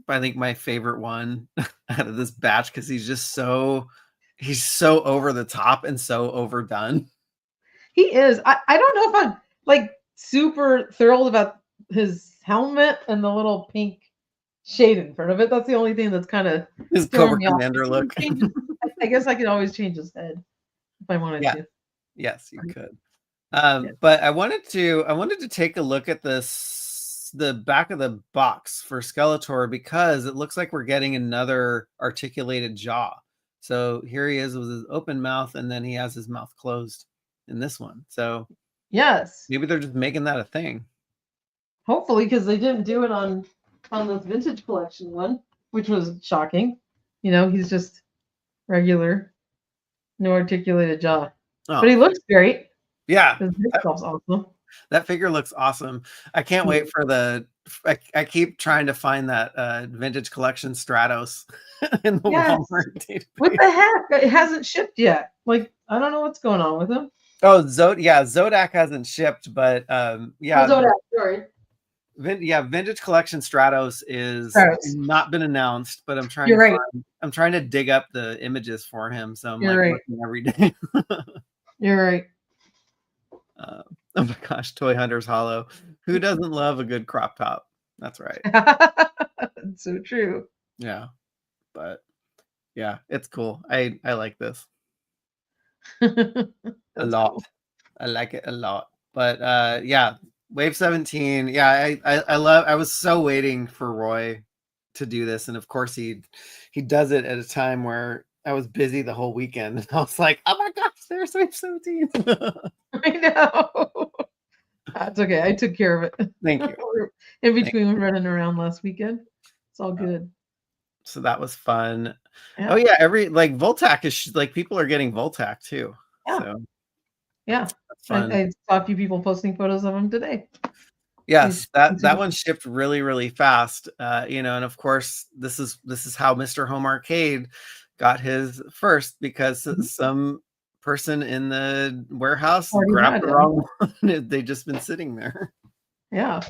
I think my favorite one out of this batch, because he's so over the top and so overdone. He is. I don't know if I'm like super thrilled about his helmet and the little pink shade in front of it. That's the only thing that's kind of His throwing Cobra me off. Commander look. I guess I could always change his head if I wanted Yeah. to. Yes, you could. Yeah. But I wanted to take a look at the back of the box for Skeletor, because it looks like we're getting another articulated jaw. So here he is with his open mouth, and then he has his mouth closed in this one. So Yes. maybe they're just making that a thing. Hopefully, because they didn't do it on this vintage collection one, which was shocking. You know, he's just regular, no articulated jaw. Oh, But he looks great. yeah. His stuff's awesome. That figure looks awesome. I can't wait for I keep trying to find that vintage collection Stratos in the Yes. Walmart database. What the heck? It hasn't shipped yet. Like, I don't know what's going on with him. Oh, Zodak hasn't shipped, but Oh, Zodak, sorry. Vintage collection Stratos is not been announced, but I'm trying I'm trying to dig up the images for him, so I'm looking every day. You're right. Oh my gosh, Toy Hunters Hollow. Who doesn't love a good crop top? That's right. It's so true. Yeah. But yeah, it's cool. I like this a lot. Cool. I like it a lot. But yeah, Wave 17. Yeah, I was so waiting for Roy to do this, and of course he does it at a time where I was busy the whole weekend, and I was like, oh my gosh, there's Wave 17. I know. That's okay. I took care of it. Thank you. In between running around last weekend. It's all good. So that was fun. Yeah. Oh yeah, Voltac is people are getting Voltac too. Yeah. So yeah. I saw a few people posting photos of them today. Yes, that one shipped really, really fast. And of course this is how Mr. Home Arcade got his first, because some person in the warehouse grabbed the wrong one. They just been sitting there. Yeah.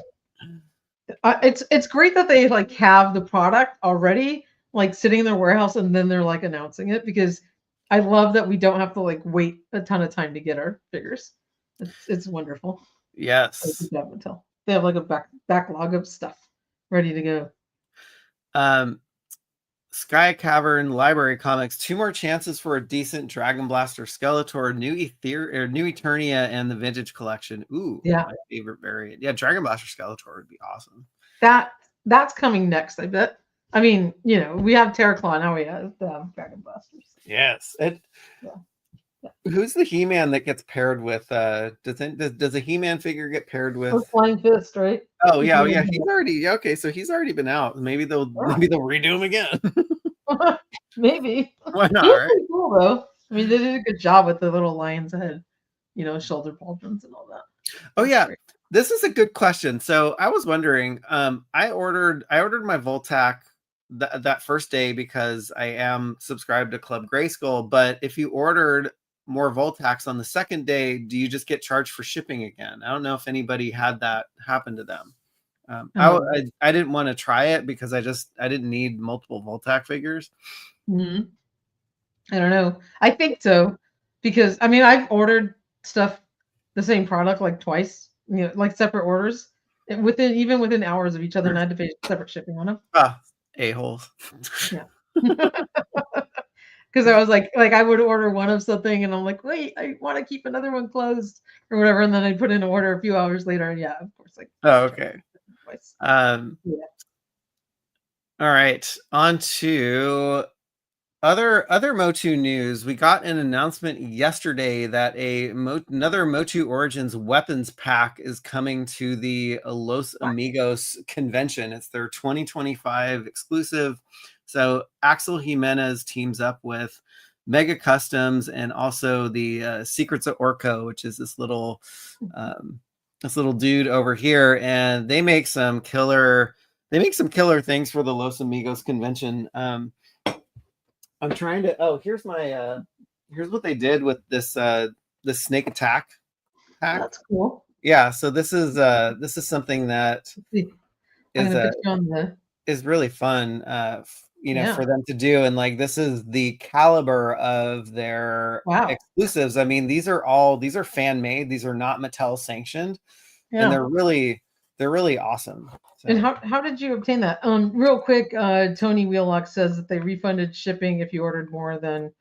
It's great that they have the product already sitting in their warehouse, and then they're announcing it, because I love that we don't have to wait a ton of time to get our figures. It's wonderful. Yes. They have a backlog of stuff ready to go. Sky Cavern Library Comics. 2 more chances for a decent Dragon Blaster Skeletor, New Eternia, and the Vintage Collection. Ooh, yeah, my favorite variant. Yeah, Dragon Blaster Skeletor would be awesome. That's coming next, I bet. I mean, we have Terraclaw, now we have Dragon Blasters. Yes. Who's the He-Man that gets paired with? Does a He-Man figure get paired with Flying Fist, right? Oh yeah, he's already okay. So he's already been out. Maybe they'll redo him again. Maybe. Why not? Right? Pretty cool though. I mean, they did a good job with the little lion's head, shoulder pauldrons and all that. Oh yeah, this is a good question. So I was wondering. I ordered my Voltac that first day because I am subscribed to Club Grayskull. But if you ordered more Voltacs on the second day, do you just get charged for shipping again? I don't know if anybody had that happen to them. I didn't want to try it because I didn't need multiple Voltac figures. Mm-hmm. I don't know. I think so, because I mean I've ordered stuff, the same product twice, separate orders, and within hours of each other, and I had to pay separate shipping on them. A-holes. Yeah. Because I was I would order one of something, and I'm wait, I want to keep another one closed or whatever, and then I put in an order a few hours later, and yeah, of course, okay. Yeah. All right, on to other MOTU news. We got an announcement yesterday that another MOTU Origins weapons pack is coming to the Los Amigos convention. It's their 2025 exclusive. So Axel Jimenez teams up with Mega Customs and also the Secrets of Orko, which is this little dude over here, and they make some killer things for the Los Amigos convention. I'm trying to here's what they did with this snake attack pack. That's cool. Yeah, so this is something that is really fun for them to do, and this is the caliber of their exclusives. I mean, these are fan made, these are not Mattel sanctioned, and they're really they're really awesome. So. And how did you obtain that? Real quick, Tony Wheelock says that they refunded shipping if you ordered more than,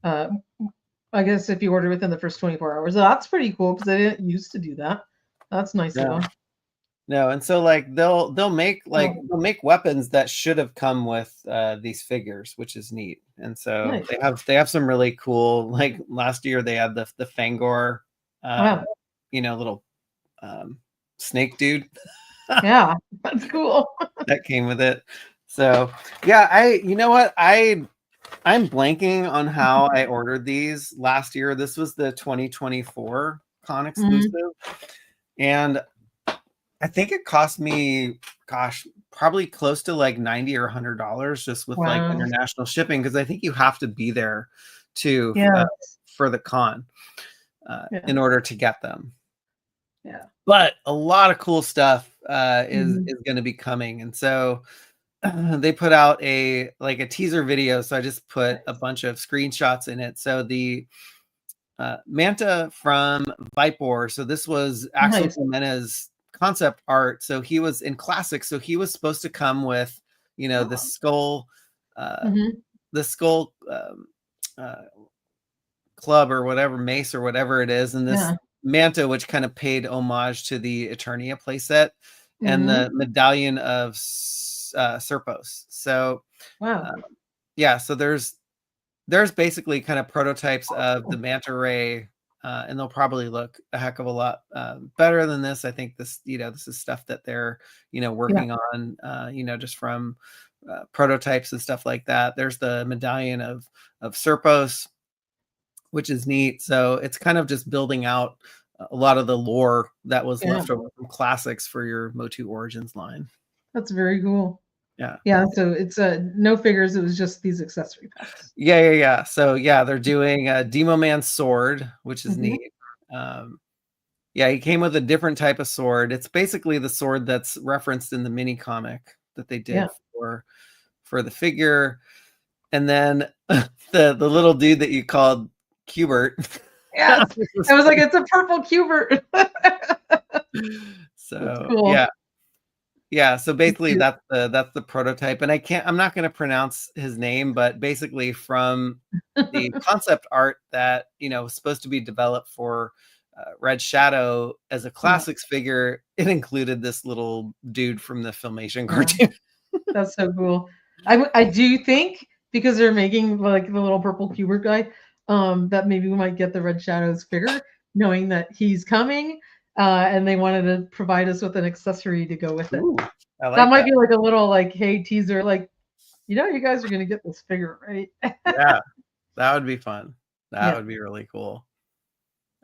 I guess if you order within the first 24 hours. That's pretty cool because they didn't used to do that. That's nice of them. No, and so like they'll make weapons that should have come with these figures, which is neat. And so nice. they have some really cool, like last year they had the Fangor wow. Little snake dude. Yeah, that's cool. That came with it. So yeah, you know what? I'm blanking on how I ordered these last year. This was the 2024 con exclusive. And I think it cost me, gosh, probably close to like $90 or $100 just with like international shipping, because I think you have to be there too for the con in order to get them. Yeah. But a lot of cool stuff is going to be coming, and so they put out a teaser video. So I just put a bunch of screenshots in it. So the Manta from Vipor. So this was Axel Jimenez's concept art. So he was in classic. So he was supposed to come with, the skull, club or whatever, mace or whatever it is, and this Manta, which kind of paid homage to the Eternia playset, and the medallion of Serpos. So so there's basically kind of prototypes of the manta ray, and they'll probably look a heck of a lot better than this. I think this is stuff that they're working on just from prototypes and stuff like that. There's the medallion of Serpos, which is neat. So it's kind of just building out a lot of the lore that was left over from classics for your MOTU Origins line. That's very cool. Yeah. So it's no figures. It was just these accessory packs. Yeah. So they're doing a Demo Man's sword, which is neat. He came with a different type of sword. It's basically the sword that's referenced in the mini comic that they did for the figure. And then the little dude that you called Cubert. Yeah, I was like, it's a purple Cubert. So cool. Yeah. So basically that's the prototype, and I'm not going to pronounce his name, but basically from the concept art that was supposed to be developed for Red Shadow as a classics figure, it included this little dude from the Filmation cartoon. That's so cool. I do think because they're making like the little purple Cubert guy, that maybe we might get the Red Shadows figure, knowing that he's coming. And they wanted to provide us with an accessory to go with it. Ooh, that might be like a little hey teaser, you guys are gonna get this figure, right? Yeah, that would be fun. That would be really cool.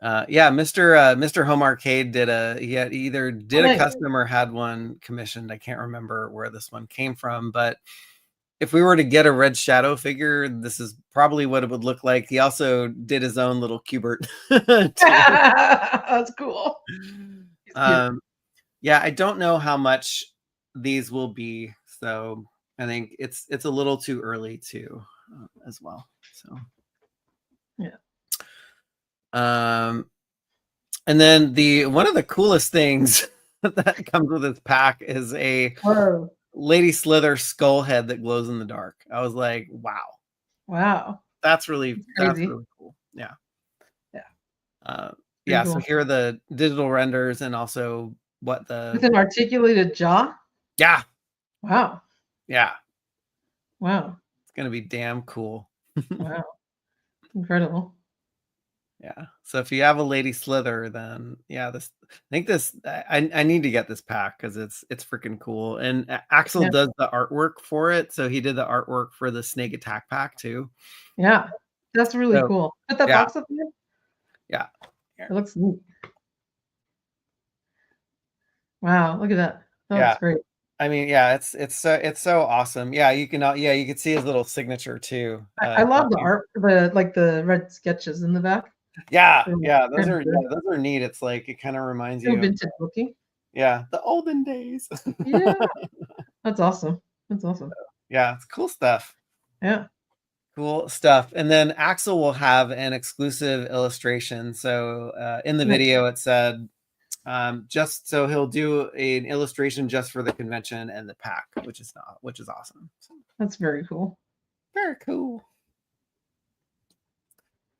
Mr. Home Arcade did either a custom or had one commissioned. I can't remember where this one came from, but if we were to get a Red Shadow figure, this is probably what it would look like. He also did his own little Cubert. That's cool. I don't know how much these will be, so I think it's a little too early too, as well. So and then one of the coolest things that comes with this pack is a Lady Slither skull head that glows in the dark. I was like, wow, that's really cool. Yeah. Cool. So here are the digital renders, and also with an articulated jaw. Yeah. Wow. Yeah. Wow. It's gonna be damn cool. Wow. Incredible. Yeah. So if you have a Lady Slither, then I need to get this pack because it's freaking cool. And Axel does the artwork for it, so he did the artwork for the Snake Attack pack too. Yeah, that's really cool. Put that box up there. Yeah. It looks neat. Wow, look at that. That's great. I mean, it's so awesome. Yeah, you can see his little signature too. I love the art, the red sketches in the back. Yeah, those are neat. It's like it kind of reminds you vintage looking. Yeah, the olden days. Yeah, that's awesome. Yeah, it's cool stuff. Yeah, cool stuff. And then Axel will have an exclusive illustration. So in the video, it said Just so he'll do an illustration just for the convention and the pack, which is awesome. That's very cool. Very cool.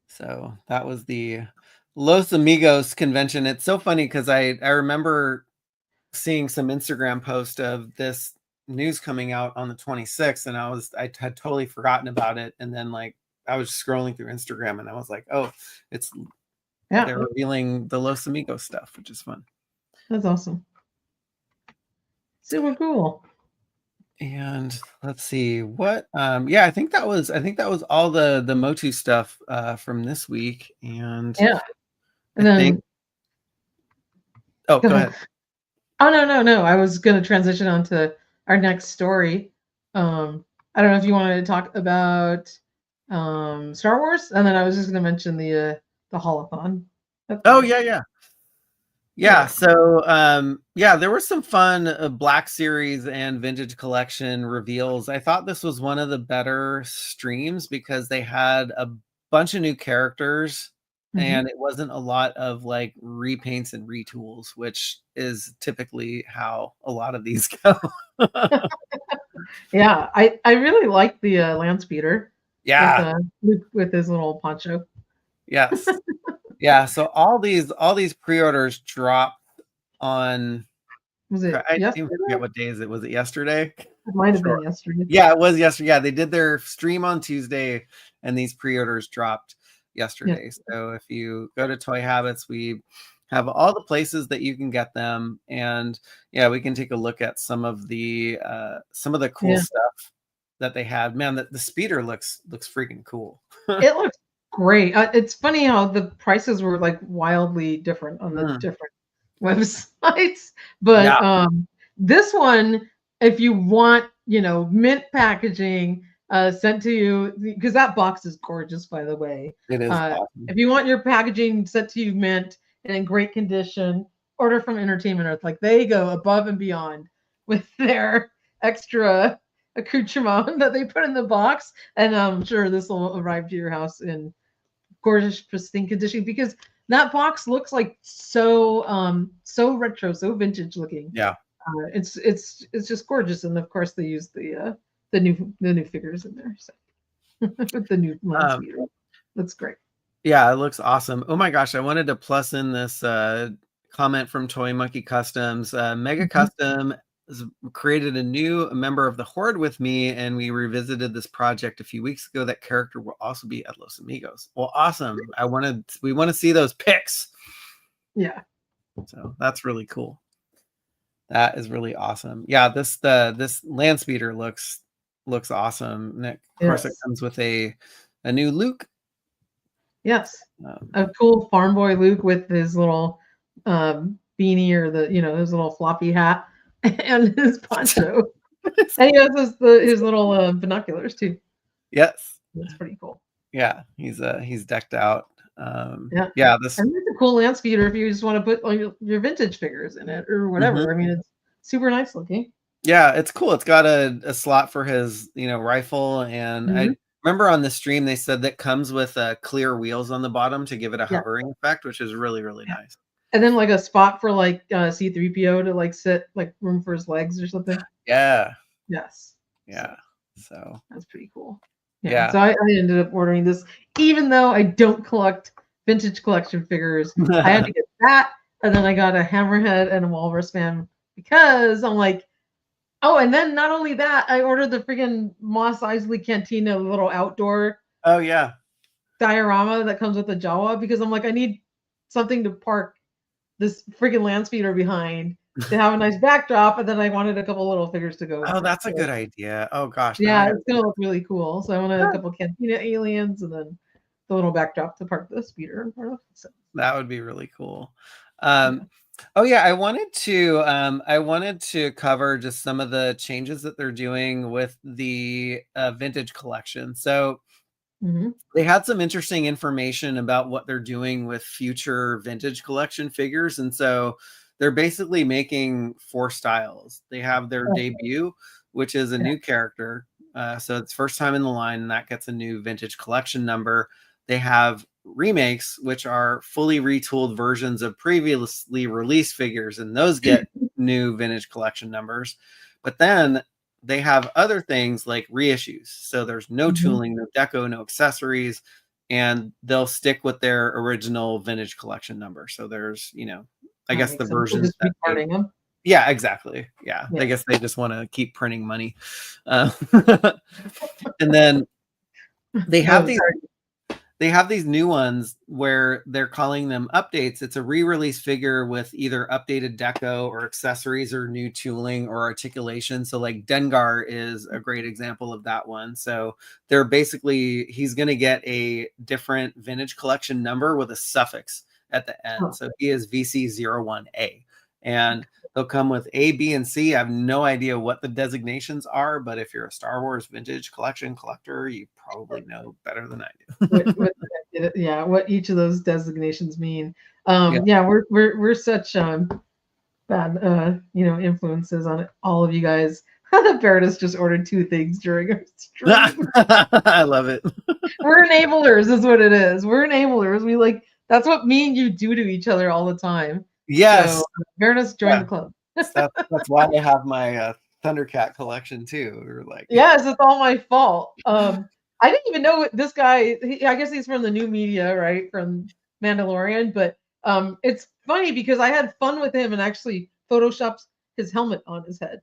So that was the Los Amigos convention. It's so funny because I remember seeing some Instagram post of this news coming out on the 26th, and I had totally forgotten about it. And then like I was scrolling through Instagram and I was like, oh, they're revealing the Los Amigos stuff, which is fun. That's awesome. Super cool. And let's see what yeah, I think that was all the MOTU stuff from this week. And and then go ahead. Oh no, I was going to transition on to our next story. I don't know if you wanted to talk about Star Wars, and then I was just going to mention the Haulathon. Yeah, so there were some fun Black Series and Vintage Collection reveals. I thought this was one of the better streams because they had a bunch of new characters, and it wasn't a lot of like repaints and retools, which is typically how a lot of these go. Yeah, I really like the land speeder. Yeah, with his little poncho. Yes. Yeah, so all these pre-orders dropped on. Was it I yesterday? forget what days it was. It yesterday? It might have been yesterday. Yeah, it was yesterday. Yeah, they did their stream on Tuesday, and these pre-orders dropped yesterday. So if you go to Toy Habits, we have all the places that you can get them, and we can take a look at some of the cool stuff that they have. Man, the speeder looks freaking cool. It looks great. It's funny how the prices were like wildly different on the different websites, but this one, if you want, mint packaging sent to you, because that box is gorgeous, by the way. It is awesome. If you want your packaging sent to you mint and in great condition, order from Entertainment Earth. Like, they go above and beyond with their extra accoutrement that they put in the box, and I'm sure this will arrive to your house in gorgeous, pristine condition, because that box looks like so retro, so vintage looking. It's just gorgeous, and of course they use the new figures in there, so with the new lens speeder. That's great. Yeah, it looks awesome. Oh my gosh, I wanted to plus in this comment from Toy Monkey Customs. Mega Custom has created a new member of the Horde with me, and we revisited this project a few weeks ago. That character will also be at Los Amigos. Well, awesome. We want to see those pics. Yeah. So that's really cool. That is really awesome. Yeah, this land speeder looks awesome. And of course, it comes with a new Luke. Yes, a cool farm boy Luke with his little beanie, or his little floppy hat and his poncho, and he has his little binoculars too. Yes, that's pretty cool. Yeah, he's decked out. This and it's a cool land speeder if you just want to put your vintage figures in it or whatever. I mean, it's super nice looking. Yeah, it's cool. It's got a slot for his rifle, and I remember on the stream they said that comes with clear wheels on the bottom to give it a hovering effect, which is really, really nice. And then like a spot for like C-3PO to like sit, like room for his legs or something. Yeah. Yes. Yeah. So that's pretty cool. Yeah. So I ended up ordering this, even though I don't collect vintage collection figures. I had to get that, and then I got a Hammerhead and a Walrus Man, because I'm like, oh, and then not only that, I ordered the freaking Mos Eisley Cantina little outdoor diorama that comes with the Jawa, because I'm like, I need something to park this freaking land speeder behind to have a nice backdrop, and then I wanted a couple little figures to go with it. That's a good idea. Oh gosh. Yeah, it's gonna look really cool. So I wanted a couple Cantina aliens, and then the little backdrop to park the speeder in front of. So that would be really cool. Oh yeah, I wanted to cover just some of the changes that they're doing with the vintage collection. So they had some interesting information about what they're doing with future vintage collection figures, and so they're basically making 4 styles. They have their debut, which is a new character, so it's first time in the line, and that gets a new vintage collection number. They have remakes, which are fully retooled versions of previously released figures, and those get new vintage collection numbers. But then they have other things like reissues. So there's no tooling, no deco, no accessories, and they'll stick with their original vintage collection number. So there's, I guess the versions that them. yeah, exactly. Yeah. I guess they just want to keep printing money. And then they have these new ones where they're calling them updates. It's a re-release figure with either updated deco or accessories or new tooling or articulation. So like Dengar is a great example of that one. So they're basically, he's going to get a different vintage collection number with a suffix at the end. So he is VC01A. And they'll come with A, B, and C. I have no idea what the designations are, but if you're a Star Wars vintage collection collector, you probably know better than I do. What each of those designations mean. We're such bad influences on all of you guys. Paradis just ordered 2 things during our stream. I love it. We're enablers, is what it is. We're enablers. That's what me and you do to each other all the time. Yes. So, Paradis, join the club. That's why I have my Thundercat collection too. We're like, yes, it's all my fault. I didn't even know this guy. I guess he's from the new media, right? From Mandalorian. But it's funny because I had fun with him and actually photoshopped his helmet on his head.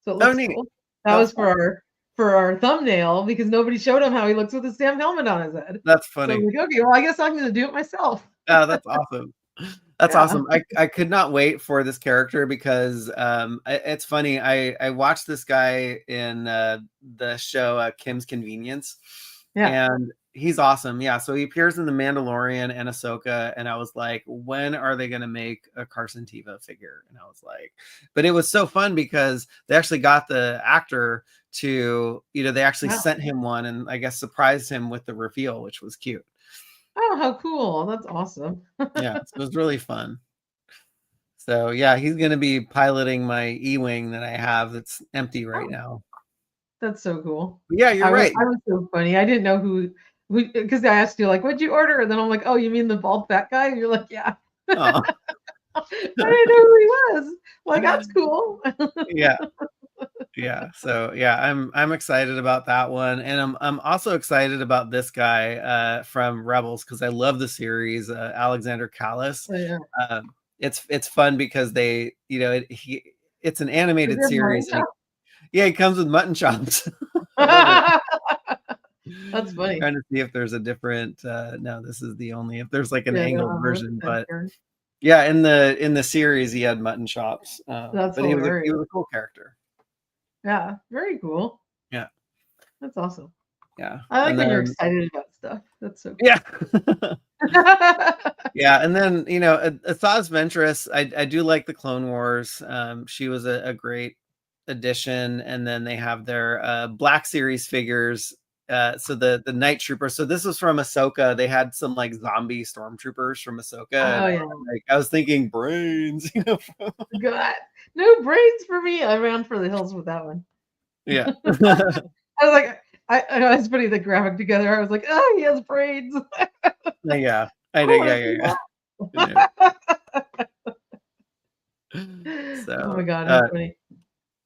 So it looks cool. That was for our thumbnail because nobody showed him how he looks with his damn helmet on his head. That's funny. So I'm like, okay, well, I guess I'm going to do it myself. Oh, that's awesome. That's awesome. I could not wait for this character because it's funny. I watched this guy in the show Kim's Convenience, and he's awesome. Yeah, so he appears in The Mandalorian and Ahsoka, and I was like, when are they going to make a Carson Teva figure? And I was like, but it was so fun because they actually got the actor to, they actually sent him one and I guess surprised him with the reveal, which was cute. Oh, how cool. That's awesome. Yeah, it was really fun. So yeah, he's going to be piloting my E-Wing that I have that's empty right now. That's so cool. Yeah, you're right. I was so funny. I didn't know who, because I asked you, like, what'd you order? And then I'm like, oh, you mean the bald fat guy? And you're like, yeah. I didn't know who he was. Like, that's cool. Yeah. So yeah, I'm excited about that one, and I'm also excited about this guy from Rebels because I love the series, Alexander Callis. It's fun because they, it's an animated series. He comes with mutton chops. That's funny. I'm trying to see if there's a different. No, this is the only. If there's like an angled version, but yeah, in the series he had mutton chops. But he was a cool character. Yeah, very cool. Yeah, that's awesome. Yeah, I like when you're excited about stuff. That's so cool. Yeah. Yeah, and then Athaz Ventress, I do like the Clone Wars. She was a great addition, and then they have their Black Series figures. So the Night Trooper. So this was from Ahsoka. They had some like zombie stormtroopers from Ahsoka. Oh yeah. I was thinking brains. God, no brains for me. I ran for the hills with that one. Yeah. I was like, I was putting the graphic together. I was like, oh, he has brains. Yeah. I know. Yeah. So, oh my God, that's funny.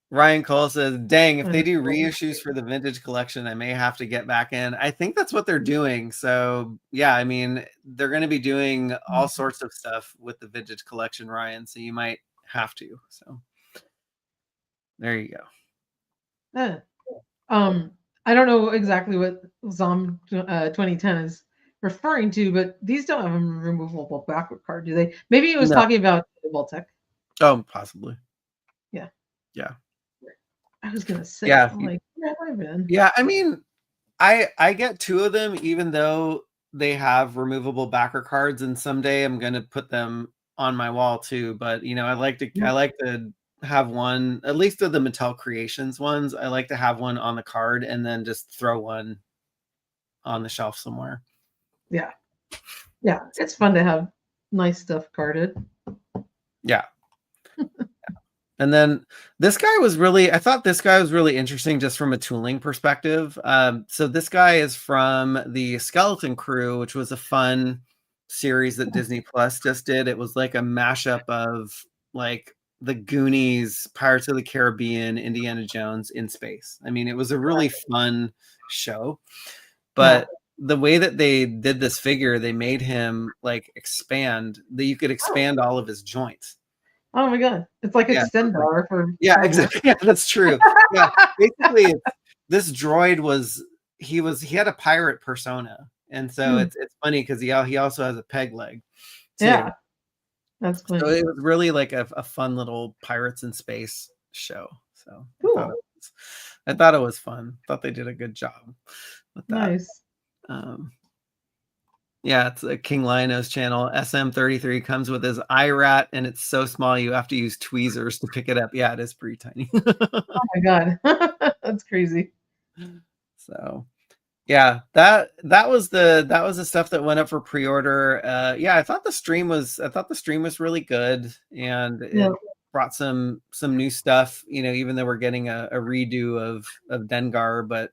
Ryan Cole says, dang, if they do reissues for the vintage collection, I may have to get back in. I think that's what they're doing. So yeah, I mean, they're going to be doing all sorts of stuff with the vintage collection, Ryan. So you might have to. So there you go. I don't know exactly what Zom 2010 is referring to, but these don't have a removable backward card, do they? Maybe he was talking about Voltec. Oh, possibly. Yeah. Yeah. I was gonna say, yeah. Like, where have I been? Yeah, I mean, I get 2 of them, even though they have removable backer cards, and someday I'm gonna put them on my wall too. But I like to have one, at least of the Mattel Creations ones. I like to have one on the card and then just throw one on the shelf somewhere. Yeah, it's fun to have nice stuff carded. Yeah. And then I thought this guy was really interesting just from a tooling perspective. So this guy is from the Skeleton Crew, which was a fun series that Disney Plus just did. It was like a mashup of like the Goonies, Pirates of the Caribbean, Indiana Jones in space. I mean, it was a really fun show, but the way that they did this figure, they made him like expand, that you could expand all of his joints. Oh my god, it's like Extendar for exactly. Yeah, that's true. Yeah, basically, this droid he had a pirate persona, and so it's funny because he also has a peg leg. Too. Yeah, that's funny. So it was really like a fun little pirates in space show. So cool. I thought it was fun. Thought they did a good job with that. Nice. Yeah, it's a King Lionos channel. SM33 comes with his IRAT, and it's so small you have to use tweezers to pick it up. Yeah, it is pretty tiny. Oh my god, that's crazy. So, yeah, that was the stuff that went up for pre-order. Yeah, I thought the stream was really good, and it brought some new stuff. You know, even though we're getting a redo of Dengar, but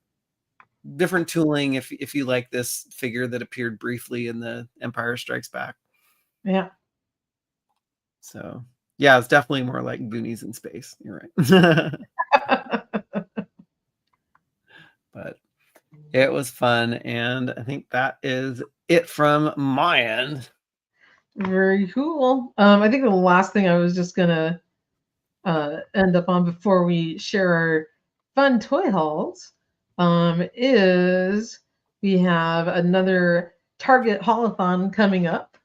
different tooling if you like this figure that appeared briefly in the Empire Strikes Back. Yeah. So yeah, it's definitely more like Goonies in space. You're right. But it was fun, and I think that is it from my end. Very cool. I think the last thing I was just gonna end up on before we share our fun toy hauls is we have another Target Haulathon coming up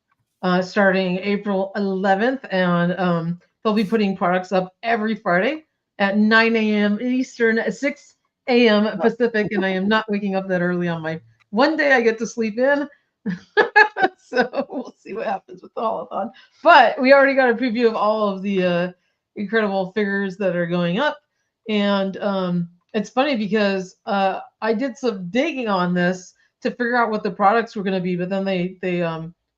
starting April 11th, and they'll be putting products up every Friday at 9 a.m. Eastern, at 6 a.m. Pacific, and I am not waking up that early on my one day I get to sleep in. So we'll see what happens with the Haulathon. But we already got a preview of all of the incredible figures that are going up, and it's funny because I did some digging on this to figure out what the products were going to be, but then they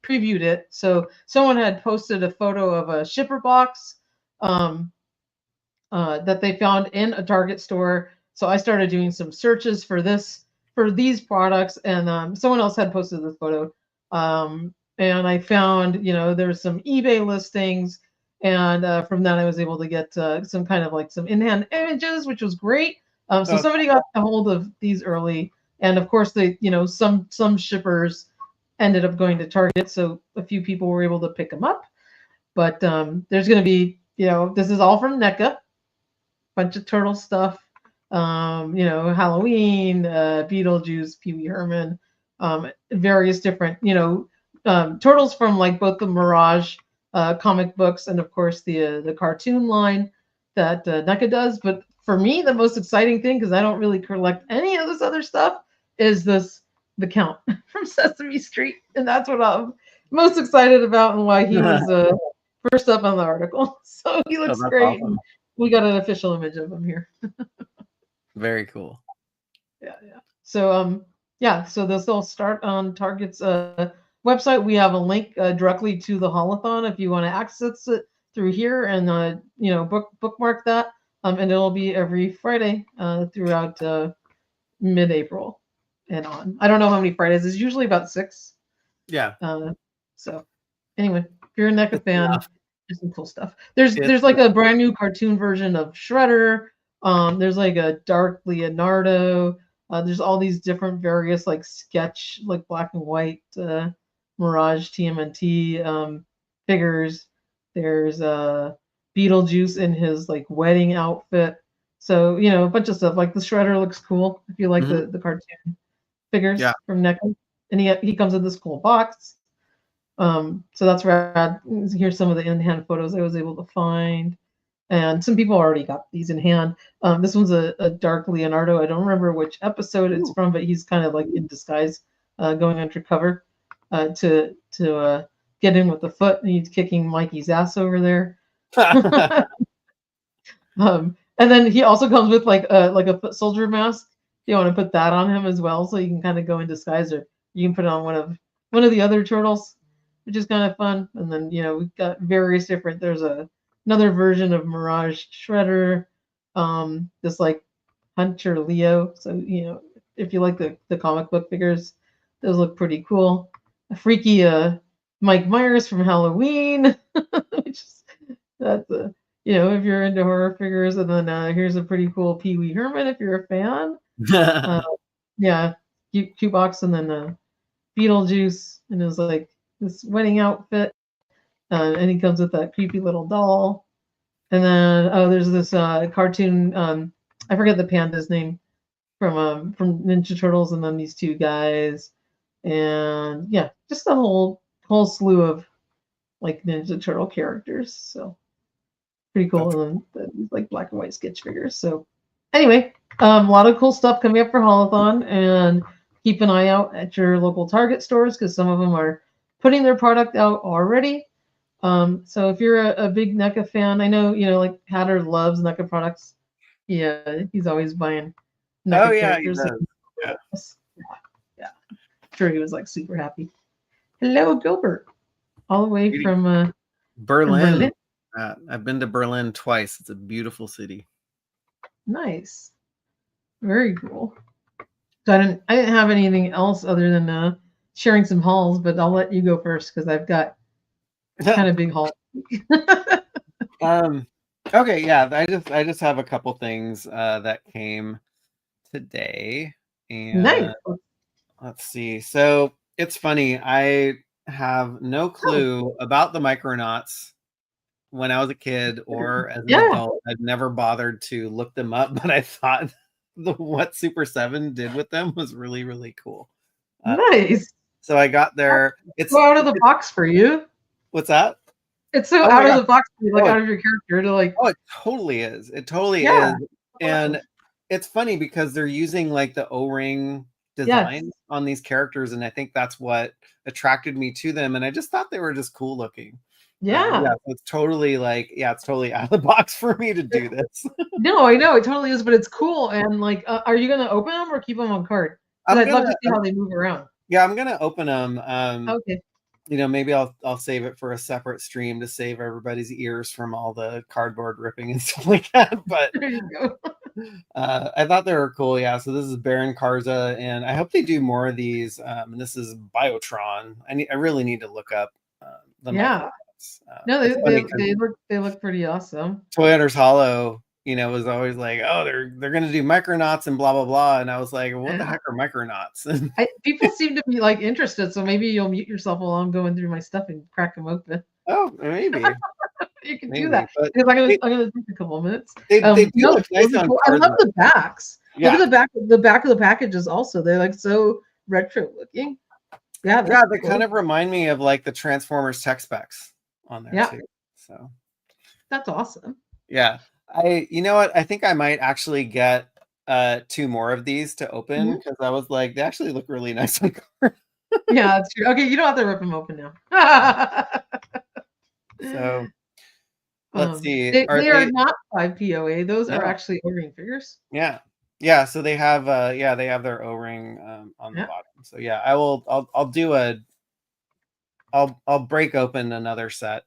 previewed it. So someone had posted a photo of a shipper box that they found in a Target store. So I started doing some searches for these products, and someone else had posted this photo, and I found there's some eBay listings, and from that I was able to get some kind of like some in-hand images, which was great. So somebody got a hold of these early, and of course they some shippers ended up going to Target, so a few people were able to pick them up. But there's going to be this is all from NECA, bunch of turtle stuff. Halloween, Beetlejuice, Pee Wee Herman, various different, turtles from like both the Mirage comic books and of course the cartoon line that NECA does. But for me, the most exciting thing, because I don't really collect any of this other stuff, is the Count from Sesame Street, and that's what I'm most excited about and why he was first up on the article. So he looks great. Awesome. We got an official image of him here. Very cool. Yeah. So so this will start on Target's website. We have a link directly to the Haulathon if you want to access it through here, and bookmark that. And it'll be every Friday throughout mid-April and on. I don't know how many Fridays. It's usually about 6. Yeah. So anyway, if you're a NECA fan, there's some cool stuff. There's like a brand new cartoon version of Shredder. There's like a Dark Leonardo. There's all these different various like sketch, like black and white Mirage TMNT figures. There's Beetlejuice in his like wedding outfit. So a bunch of stuff. Like the Shredder looks cool if you like the cartoon figures from NECA, and he comes in this cool box. So that's rad. Here's some of the in-hand photos I was able to find. And some people already got these in hand. This one's a Dark Leonardo. I don't remember which episode it's from, but he's kind of like in disguise, going undercover to get in with the foot. And he's kicking Mikey's ass over there. And then he also comes with like a foot soldier mask. You want to put that on him as well, so you can kind of go in disguise, or you can put it on one of the other turtles, which is kind of fun. And then we've got various different. There's a another version of Mirage Shredder, this like Hunter Leo. So if you like the comic book figures, those look pretty cool. A freaky Mike Myers from Halloween, which is that's a if you're into horror figures, and then here's a pretty cool Pee Wee Herman if you're a fan. Yeah, cute box, and then Beetlejuice, and it was like this wedding outfit, and he comes with that creepy little doll. And then there's this cartoon. I forget the panda's name from Ninja Turtles, and then these two guys, and yeah, just a whole slew of like Ninja Turtle characters. So pretty cool. And then like black and white sketch figures. So anyway, a lot of cool stuff coming up for Haulathon, and keep an eye out at your local Target stores because some of them are putting their product out already. So if you're a big NECA fan, I know like Hatter loves NECA products. Yeah, he's always buying NECA characters. Yeah. Yeah. I'm sure he was like super happy. Hello, Gilbert, all the way from Berlin. I've been to Berlin twice. It's a beautiful city. Nice, very cool. So I didn't have anything else other than sharing some hauls, but I'll let you go first because I've got kind of big haul. Okay, yeah, I just have a couple things that came today, and nice. Let's see. So it's funny, I have no clue about the Micronauts when I was a kid or as an adult. I'd never bothered to look them up, but I thought what Super 7 did with them was really, really cool. Nice. So I got there. It's so out of the box for you. What's that? It's so out of the box for you, like out of your character to like. Oh, it totally is. It totally is. And it's funny because they're using like the O-ring design on these characters, and I think that's what attracted me to them. And I just thought they were just cool looking. Yeah, it's totally like, it's totally out of the box for me to do this. No, I know it totally is, but it's cool. And like, are you gonna open them or keep them on card? I'd love to see how they move around. Yeah, I'm gonna open them. Okay. Maybe I'll save it for a separate stream to save everybody's ears from all the cardboard ripping and stuff like that. But there you go. I thought they were cool. Yeah. So this is Baron Karza, and I hope they do more of these. And this is Biotron. I really need to look up the no, they look pretty awesome. Toyota's Hollow, was always like, oh, they're gonna do Micronauts and blah blah blah, and I was like, what the heck are Micronauts? People seem to be like interested, so maybe you'll mute yourself while I'm going through my stuff and crack them open. Oh, maybe you can do that because I'm gonna take a couple of minutes. They do look nice on I love the backs. Yeah. Look at the back of the packages. Also, they're like so retro looking. Yeah, they kind of remind me of like the Transformers tech specs on there too. So that's awesome. Yeah. You know what? I think I might actually get 2 more of these to open because I was like, they actually look really nice on card. Yeah, that's true. Okay, you don't have to rip them open now. So let's see. They are not 5 POA. Those are actually O-ring figures. Yeah. Yeah. So they have they have their O-ring on the bottom. So yeah, I'll do I'll break open another set.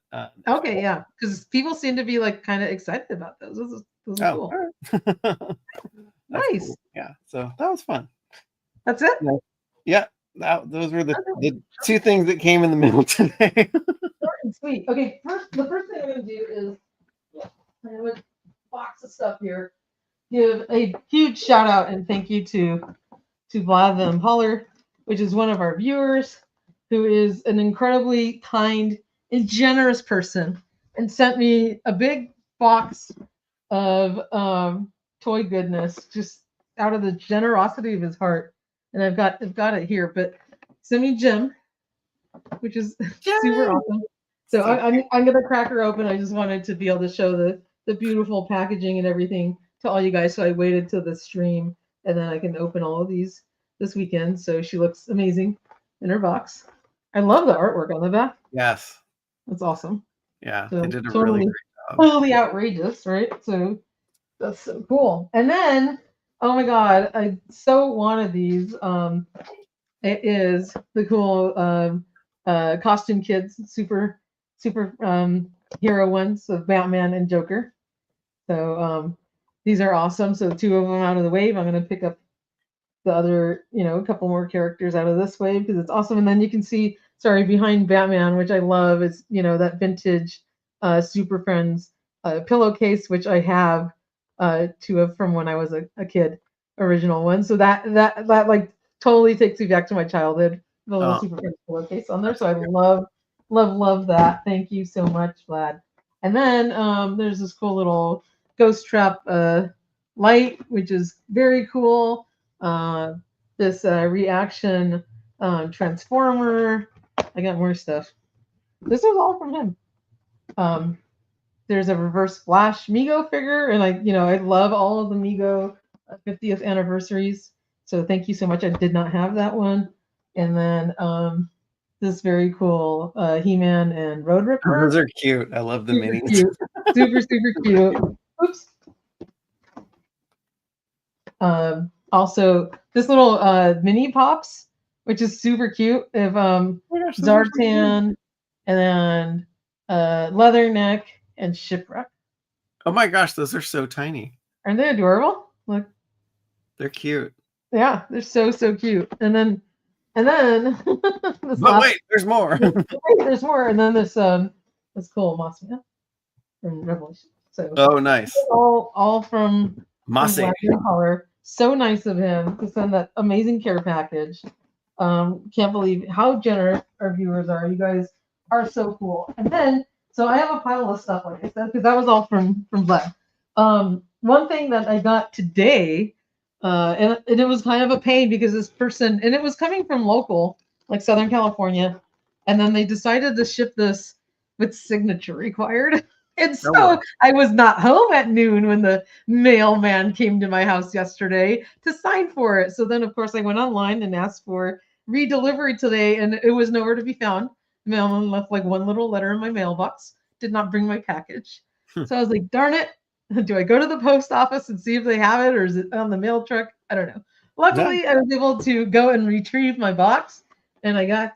Okay, yeah, because people seem to be like kind of excited about those. Those are cool. Nice. Cool. Yeah, so that was fun. That's it. Yeah, those were the 2 things that came in the middle today. Short and sweet. Okay, the first thing I'm going to do is I have a box of stuff here. Give a huge shout out and thank you to Vlad the Impaler, which is one of our viewers, who is an incredibly kind and generous person, and sent me a big box of toy goodness just out of the generosity of his heart. And I've got it here. But send me Jim, which is super awesome. So I'm gonna crack her open. I just wanted to be able to show the beautiful packaging and everything to all you guys. So I waited till the stream, and then I can open all of these this weekend. So she looks amazing in her box. I love the artwork on the back. Yes. That's awesome. Yeah, so they did a really great job. Totally outrageous, right? So that's so cool. And then, oh my God, I so wanted these. It is the cool Costume Kids super hero ones of Batman and Joker. So these are awesome. So 2 of them out of the wave. I'm going to pick up the other, a couple more characters out of this wave because it's awesome. And then you can see, behind Batman, which I love, is that vintage Super Friends pillowcase, which I have 2 of from when I was a kid, original one. So that like totally takes me back to my childhood. The little Super Friends pillowcase on there. So I love that. Thank you so much, Vlad. And then there's this cool little Ghost Trap light, which is very cool. This reaction transformer. I got more stuff. This was all from him. There's a reverse flash Migo figure, and I love all of the Migo 50th anniversaries. So thank you so much. I did not have that one. And then this very cool He-Man and Road Ripper. Those are cute. I love the minis. Cute. Super cute. Oops. Also, this little mini pops, which is super cute. Of Zartan, and then Leatherneck and Shipwreck. Oh my gosh, those are so tiny. Aren't they adorable? Look, they're cute. Yeah, they're so cute. And then wait, there's more. There's more, and then this cool Mossman from Revelation. So nice. All from Mossy. Color. So nice of him to send that amazing care package. Can't believe how generous our viewers are. You guys are so cool. And then, so I have a pile of stuff, like I said, because that was all from Vlad. One thing that I got today, and it was kind of a pain because this person, and it was coming from local, like Southern California, and then they decided to ship this with signature required. And so I was not home at noon when the mailman came to my house yesterday to sign for it. So then, of course, I went online and asked for redelivery today, and it was nowhere to be found. The mailman left like one little letter in my mailbox, did not bring my package. So I was like, darn it. Do I go to the post office and see if they have it, or is it on the mail truck? I don't know. Luckily, I was able to go and retrieve my box, and I got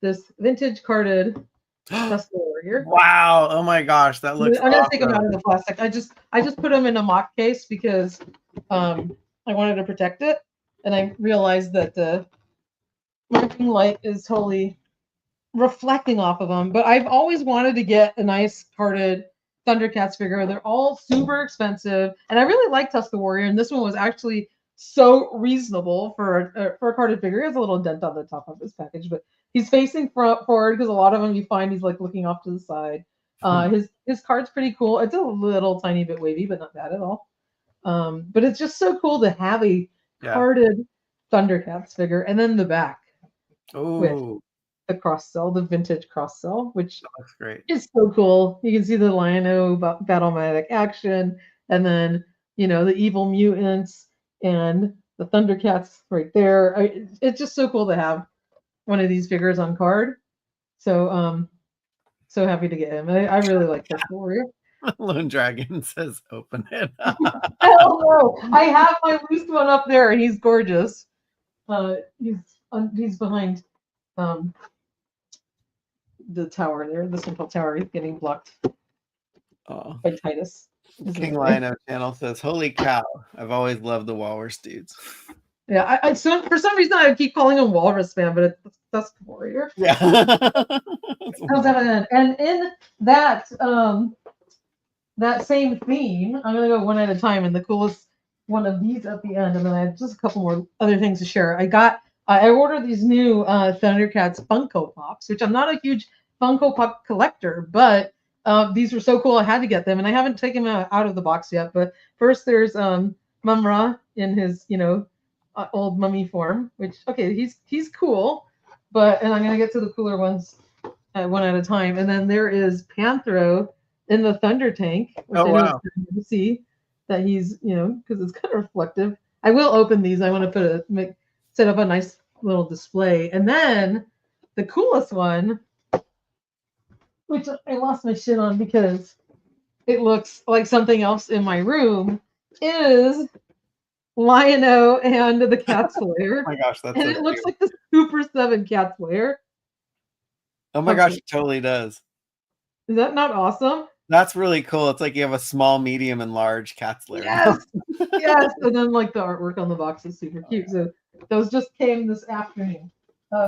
this vintage carded Warrior. Wow! Oh my gosh, that looks. I'm gonna take them out of the plastic. I just put them in a mock case because I wanted to protect it, and I realized that the marking light is totally reflecting off of them. But I've always wanted to get a nice carded Thundercats figure. They're all super expensive, and I really like Tusk the Warrior, and this one was actually so reasonable for a carded figure. He has a little dent on the top of his package, but he's facing forward because a lot of them you find he's like looking off to the side. His card's pretty cool. It's a little tiny bit wavy, but not bad at all. But it's just so cool to have a carded Thundercats figure, and then the back with the cross cell, the vintage cross cell, which looks great. Is so cool. You can see the Lion-O Battlematic action, and then the evil mutants and the Thundercats right there. It's just so cool to have one of these figures on card. So so happy to get him. I really like Tusk the Warrior. Lone Dragon says open it. Hell no. I have my loose one up there, and he's gorgeous. He's behind the tower there, the central tower, getting blocked by Titus. King Lion-O channel says, "Holy cow! I've always loved the Walrus dudes." Yeah, so for some reason I keep calling him Walrus Man, but it's Tusk Warrior. Yeah. And in that that same theme, I'm gonna go one at a time, and the coolest one of these at the end, and then I have just a couple more other things to share. I ordered these new Thundercats Funko Pops, which I'm not a huge Funko Pop collector, but these were so cool I had to get them, and I haven't taken them out of the box yet. But first, there's Mum-Ra in his old mummy form, which he's cool, and I'm gonna get to the cooler ones one at a time. And then there is Panthro in the Thunder Tank, which I know you see that he's because it's kind of reflective. I will open these. I want to set up a nice little display, and then the coolest one, which I lost my shit on because it looks like something else in my room, is Lion-O and the Cat Slayer. Oh my gosh, that's and so it looks cute. like the Super 7 Cat Slayer. Oh my gosh, it totally does. Is that not awesome? That's really cool. It's like you have a small, medium, and large Cats Lair now. Yes, yes. And then like the artwork on the box is super cute. So those just came this afternoon.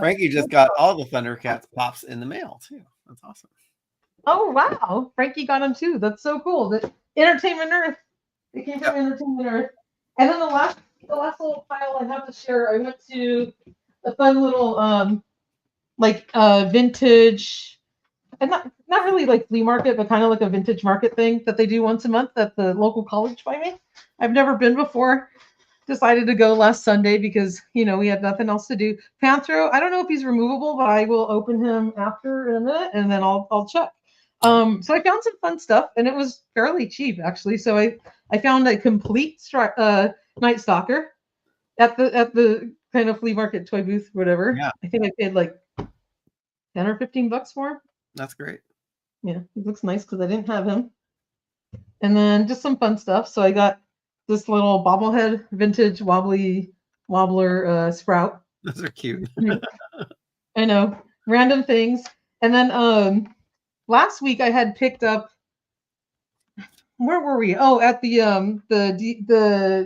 Frankie just got all the Thundercats pops in the mail too. That's awesome. Oh wow, Frankie got them too. That's so cool. The Entertainment Earth. It came from Entertainment Earth. And then the last little pile I have to share. I went to a fun little vintage, and not really like flea market, but kind of like a vintage market thing that they do once a month at the local college by me. I've never been before. Decided to go last Sunday because we had nothing else to do. Panthro, I don't know if he's removable, but I will open him after in a minute, and then I'll check. So I found some fun stuff, and it was fairly cheap actually. So I found a complete Night Stalker at the kind of flea market toy booth, whatever. Yeah. I think I paid like $10 or $15 for him. That's great. Yeah, he looks nice because I didn't have him. And then just some fun stuff. So I got this little bobblehead vintage wobbler Sprout. Those are cute. I know, random things. And then last week I had picked up, where were we? Oh, at the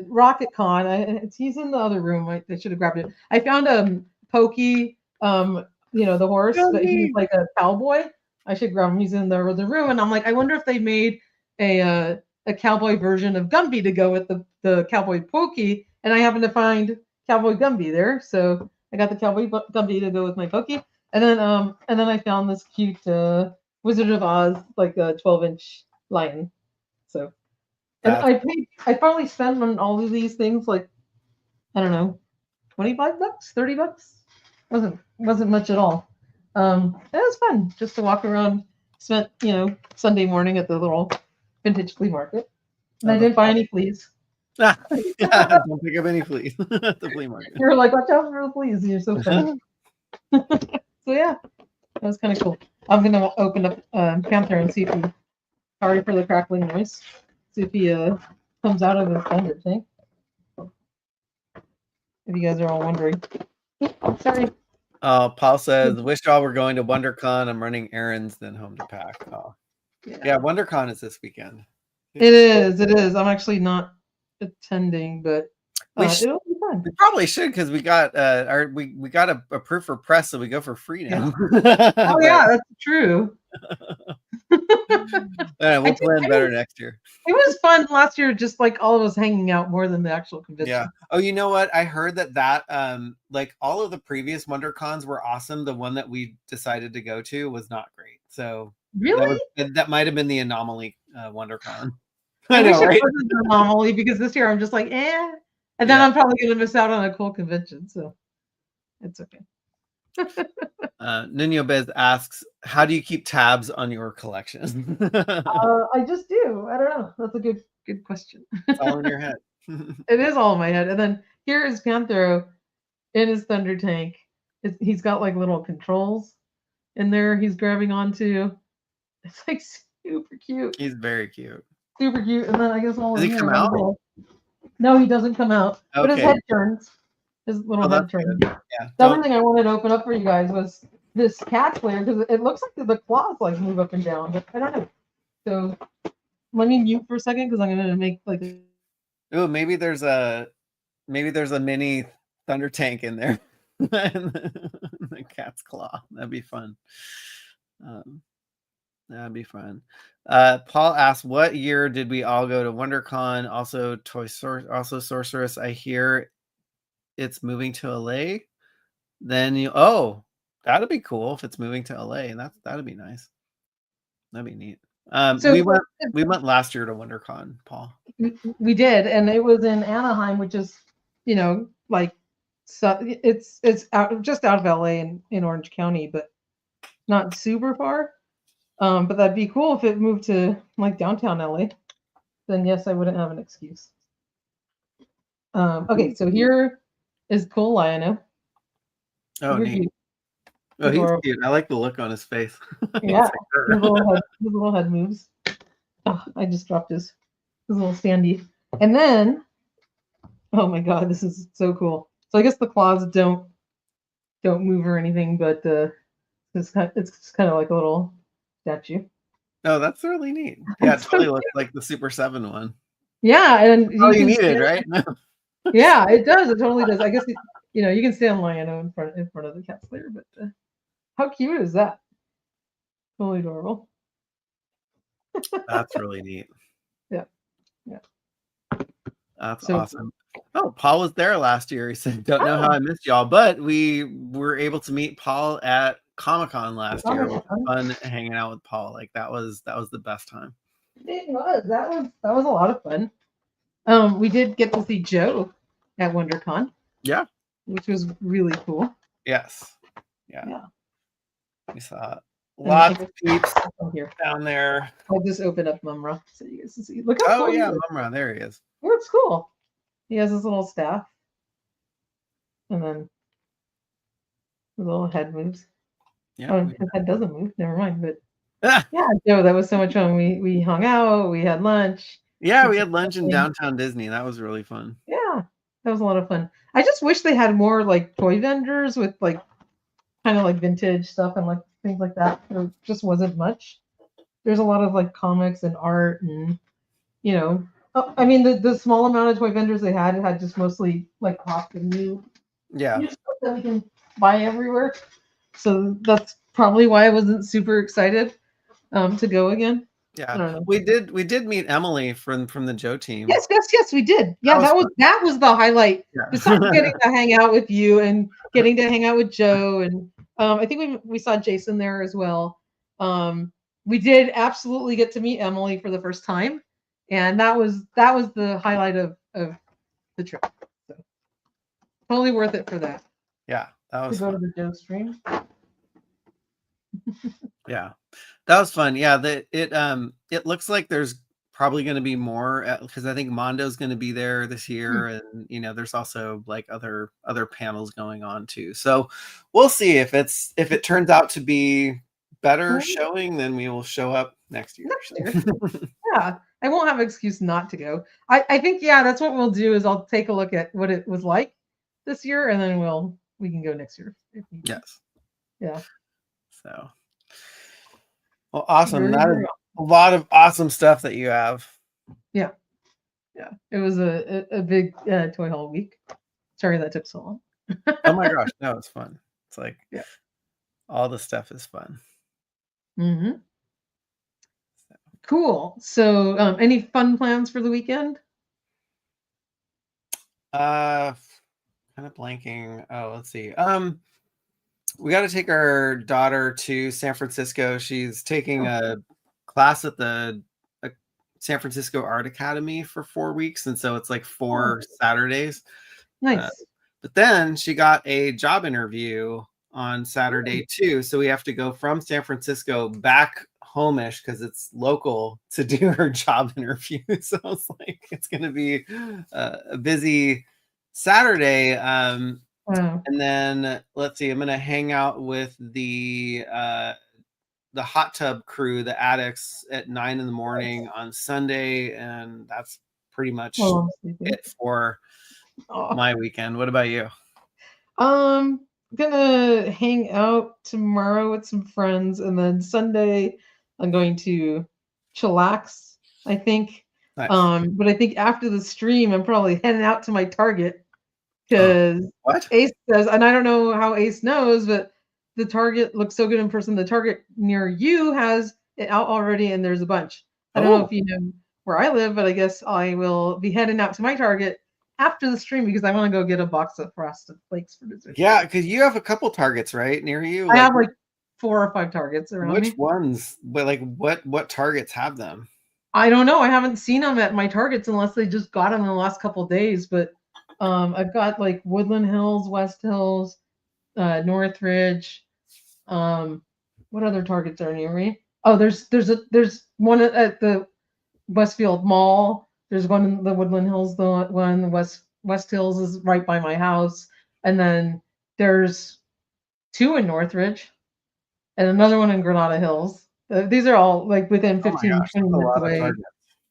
Rocket Con. He's in the other room. I should have grabbed it. I found Pokey, the horse, but he's like a cowboy. I should grab him. He's in the room, and I'm like, I wonder if they made a cowboy version of Gumby to go with the cowboy Pokey, and I happened to find cowboy Gumby there, so I got the cowboy Gumby to go with my Pokey, and then I found this cute Wizard of Oz, like a 12-inch lion. So, and I probably spent on all of these things like, I don't know, $25, $30. Wasn't much at all. It was fun just to walk around. Spent Sunday morning at the little vintage flea market, and I didn't buy any fleas. Don't pick up any fleas at the flea market. You're like, watch out for the fleas. You're so funny. So yeah, that was kind of cool. I'm gonna open up Panther and see if he. Sorry for the crackling noise. See if he comes out of his thunder tank. If you guys are all wondering. Sorry. Paul says, wish y'all were going to WonderCon. I'm running errands, then home to pack. Oh. Yeah, WonderCon is this weekend. It is. I'm actually not attending, but it'll be fun. We probably should because we got we got a proof for press, so we go for free now. Oh yeah, that's true. We'll plan better next year. It was fun last year, just like all of us hanging out more than the actual convention. Yeah. Oh, you know what? I heard that like all of the previous WonderCons were awesome. The one that we decided to go to was not great. So really, that might have been the anomaly WonderCon. I know, right? It wasn't an anomaly because this year I'm just like, and then I'm probably going to miss out on a cool convention. So it's okay. Nuno Bez asks, how do you keep tabs on your collection? I just do. I don't know. That's a good question. It's all in your head. It is all in my head. And then here is Panthro in his thunder tank. He's got like little controls in there he's grabbing onto. It's like super cute. He's very cute. Super cute. And then I guess all does he come out? No, he doesn't come out. Okay. But his head turns. His little head turns. Yeah. The other thing I wanted to open up for you guys was this Cats Lair because it looks like the claws like move up and down, but I don't know. So let me mute for a second because I'm gonna make like. Oh, maybe there's a mini thunder tank in there. The cat's claw. That'd be fun. That'd be fun. Paul asked, what year did we all go to WonderCon? Also Sorceress. I hear it's moving to LA. Then that'd be cool if it's moving to LA, and that'd be nice. That'd be neat. So we went last year to WonderCon, Paul. We did, and it was in Anaheim, which is like so it's just out of LA in Orange County, but not super far. But that'd be cool if it moved to like downtown LA. Then yes, I wouldn't have an excuse. Okay, so here is cool Lionel. Oh, neat. Oh, he's cute. I like the look on his face. Yeah, his little head moves. Oh, I just dropped his little standee. And then, oh my god, this is so cool. So I guess the claws don't move or anything, but it's kind of like a little statue. Oh, that's really neat. Yeah, it totally looks like the Super 7 one. Yeah, and All you you can needed, stand, right? yeah, it does. It totally does. I guess you know, you can stand Lionel in front of the cat slayer, but how cute is that? Totally adorable. That's really neat. Yeah, yeah. That's So awesome. Oh, Paul was there last year. He said, "Don't know how oh, I missed y'all," but we were able to meet Paul at Comic-Con last year. It was fun hanging out with Paul. Like that was the best time. it was. That was a lot of fun. We did get to see Joe at WonderCon, Yeah. which was really cool. Yes. Yeah. Yeah. We saw And lots of peeps here. down there. I'll just open up Mumra so you guys can see. Look how Oh cool he yeah, is. Mumra, there he is. Oh, it's cool. He has his little staff. And then the little head moves. Yeah. Oh, his head doesn't move. Never mind. But yeah, Joe, that was so much fun. We hung out, we had lunch. Yeah, we had lunch in downtown Disney. That was really fun. Yeah, that was a lot of fun. I just wish they had more like toy vendors with like kind of like vintage stuff and like things like that. There just wasn't much. There's a lot of like comics and art and you know. I mean, the small amount of toy vendors they had just mostly like pop and new stuff that we can buy everywhere. So that's probably why I wasn't super excited to go again. I Yeah, don't know. we did meet Emily from the Joe team. Yes, we did. Yeah, that was the highlight. Yeah. Besides getting to hang out with you and getting to hang out with Joe, and I think we saw Jason there as well. We did absolutely get to meet Emily for the first time, and that was the highlight of the trip. So totally worth it for that. Yeah, that was to go fun. to the Joe stream. Yeah, that was fun. Yeah, it looks like there's probably going to be more because I think Mondo's going to be there this year, and you know, there's also like other panels going on too. So we'll see if it turns out to be better showing, then we will show up next year. Yeah, I won't have an excuse not to go. I think that's what we'll do is I'll take a look at what it was like this year, and then we can go next year. Yes. Yeah. So. Well, awesome. That is a lot of awesome stuff that you have. Yeah. Yeah. It was a big toy haul week. Sorry that took so long. Oh my gosh. No, it's fun. It's like all the stuff is fun. Mm-hmm. Cool. So any fun plans for the weekend? Kind of blanking. Oh, let's see. We got to take our daughter to San Francisco. She's taking a class at the San Francisco Art Academy for 4 weeks. And so it's like 4 Saturdays. Nice. But then she got a job interview on Saturday too. So we have to go from San Francisco back home-ish because it's local to do her job interview. So it's like, it's going to be a busy Saturday. And then let's see, I'm going to hang out with the hot tub crew, the addicts, at 9 a.m. on Sunday. And that's pretty much it for my weekend. What about you? I'm gonna hang out tomorrow with some friends, and then Sunday I'm going to chillax, I think. Nice. But I think after the stream, I'm probably heading out to my Target because Ace says, and I don't know how Ace knows, but the Target looks so good in person. The Target near you has it out already, and there's a bunch. I don't know if you know where I live, but I guess I will be heading out to my Target after the stream because I want to go get a box of Frosted Flakes for dessert. Yeah, because you have a couple Targets right near you. I have like 4 or 5 Targets around me. Which ones? But like, what Targets have them? I don't know. I haven't seen them at my Targets unless they just got them in the last couple of days. But I've got like Woodland Hills, West Hills, Northridge. What other Targets are near me? Oh, there's one at the Westfield Mall. There's one in the Woodland Hills, the one in the West Hills is right by my house. And then there's 2 in Northridge and another one in Granada Hills. These are all like within 15, 20 minutes away.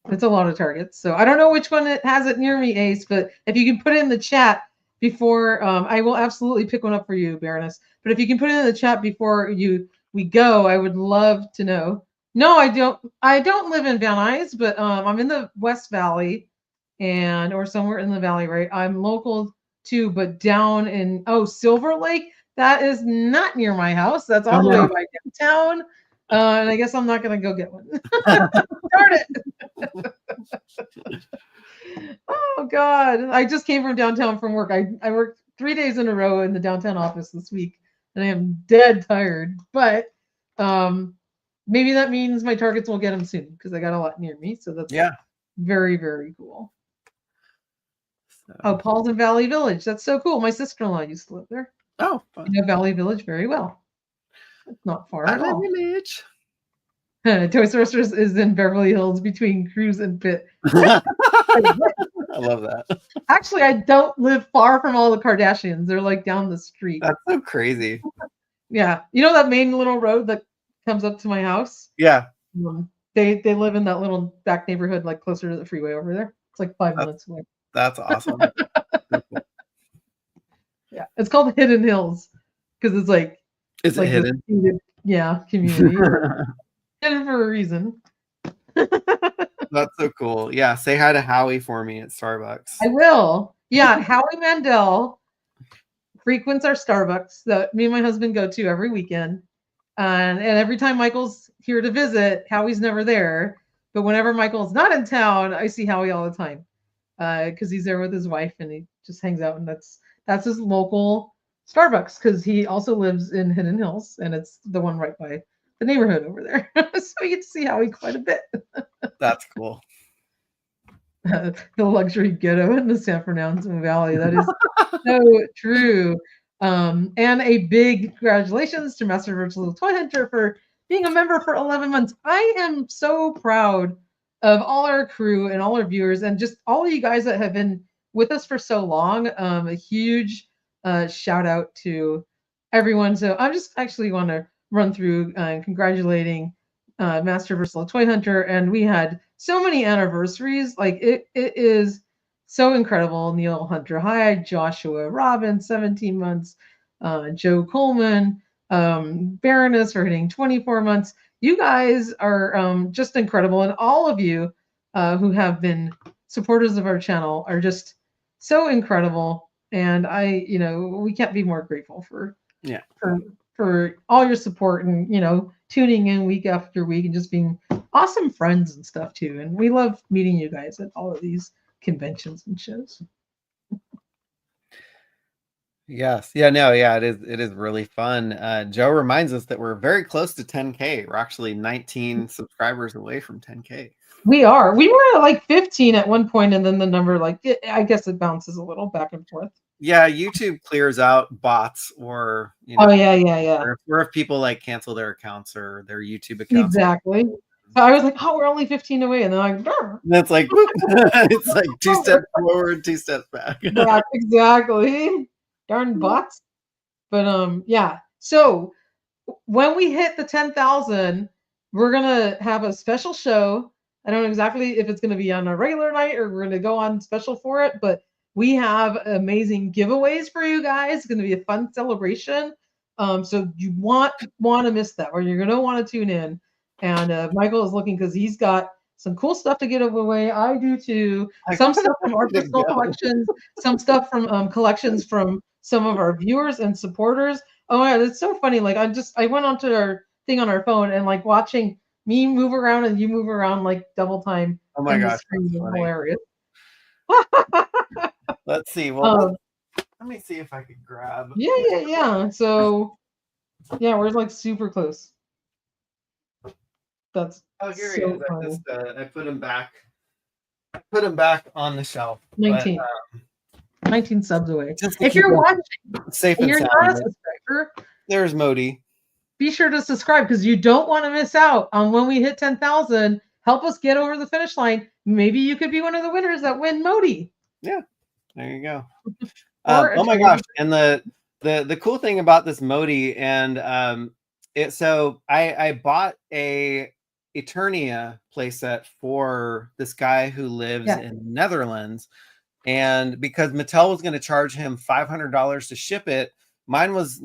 It's a lot of Targets. So I don't know which one it has it near me, Ace, but if you can put it in the chat before, I will absolutely pick one up for you, Baroness. But if you can put it in the chat before we go, I would love to know No, I don't. I don't live in Van Nuys, but I'm in the West Valley, or somewhere in the valley, right? I'm local too, but down in Silver Lake. That is not near my house. That's Oh all the way no. by downtown. And I guess I'm not gonna go get one. Darn it! Oh God, I just came from downtown from work. I worked 3 days in a row in the downtown office this week, and I am dead tired. But maybe that means my targets will get them soon because I got a lot near me. So that's Yeah. very, very cool. So. Oh, Paul's in Valley Village. That's so cool. My sister-in-law used to live there. Oh, I fun. know Valley Village very well. It's not far at all. Village. Toys R Us is in Beverly Hills between Cruz and Pitt. I love that. Actually, I don't live far from all the Kardashians. They're like down the street. That's so crazy. Yeah. You know that main little road that comes up to my house? Yeah. They live in that little back neighborhood, like closer to the freeway over there. It's like 5 minutes away. That's awesome. Yeah. It's called Hidden Hills because it's like Is it like hidden? Community. Hidden for a reason. That's so cool. Yeah, say hi to Howie for me at Starbucks. I will. Yeah, Howie Mandel frequents our Starbucks that me and my husband go to every weekend. And every time Michael's here to visit, Howie's never there. But whenever Michael's not in town, I see Howie all the time because he's there with his wife and he just hangs out. And that's his local Starbucks because he also lives in Hidden Hills and it's the one right by the neighborhood over there. So we get to see Howie quite a bit. That's cool. The luxury ghetto in the San Fernando Valley. That is so true. And a big congratulations to Masterverse Little Toy Hunter for being a member for 11 months. I am so proud of all our crew and all our viewers and just all of you guys that have been with us for so long. A huge shout out to everyone. So I just actually want to run through congratulating Masterverse Little Toy Hunter. And we had so many anniversaries. Like it is so incredible. Neil Hunter High, Joshua Robin, 17 months, Joe Coleman, Baroness for hitting 24 months. You guys are just incredible. And all of you who have been supporters of our channel are just so incredible. And we can't be more grateful for all your support and, tuning in week after week and just being awesome friends and stuff too. And we love meeting you guys at all of these conventions and shows. Yes. Yeah, no, yeah, it is really fun. Joe reminds us that we're very close to 10K. We're actually 19 subscribers away from 10K. We are. We were at like 15 at one point, and then the number, I guess it bounces a little back and forth. Yeah, YouTube clears out bots or Oh yeah. Or if people like cancel their accounts or their YouTube accounts. Exactly. So I was like, oh, we're only 15 away, and then like, that's like it's like 2 steps forward, 2 steps back. Yeah, exactly. Darn bots. But yeah. So when we hit the 10,000, we're gonna have a special show. I don't know exactly if it's gonna be on a regular night or we're gonna go on special for it, but we have amazing giveaways for you guys. It's gonna be a fun celebration. So you want to miss that, or you're gonna want to tune in. And Michael is looking because he's got some cool stuff to give away. I do too. Some stuff from our personal collections, some stuff from collections from some of our viewers and supporters. Oh my God, it's so funny. Like I went onto our thing on our phone and like watching me move around and you move around like double time. Oh my gosh, that's hilarious. Let's see. Well, let me see if I could grab. Yeah. So yeah, we're like super close. That's here so he is. I put him back. I put him back on the shelf. 19. But, 19 subs away. If you're watching, safe and you're sound, not a subscriber, there's MOTU. Be sure to subscribe because you don't want to miss out on when we hit 10,000. Help us get over the finish line. Maybe you could be one of the winners that win MOTU. Yeah, there you go. Oh my gosh! And the cool thing about this MOTU and so I bought a Eternia playset for this guy who lives in Netherlands, and because Mattel was going to charge him $500 to ship it, mine was,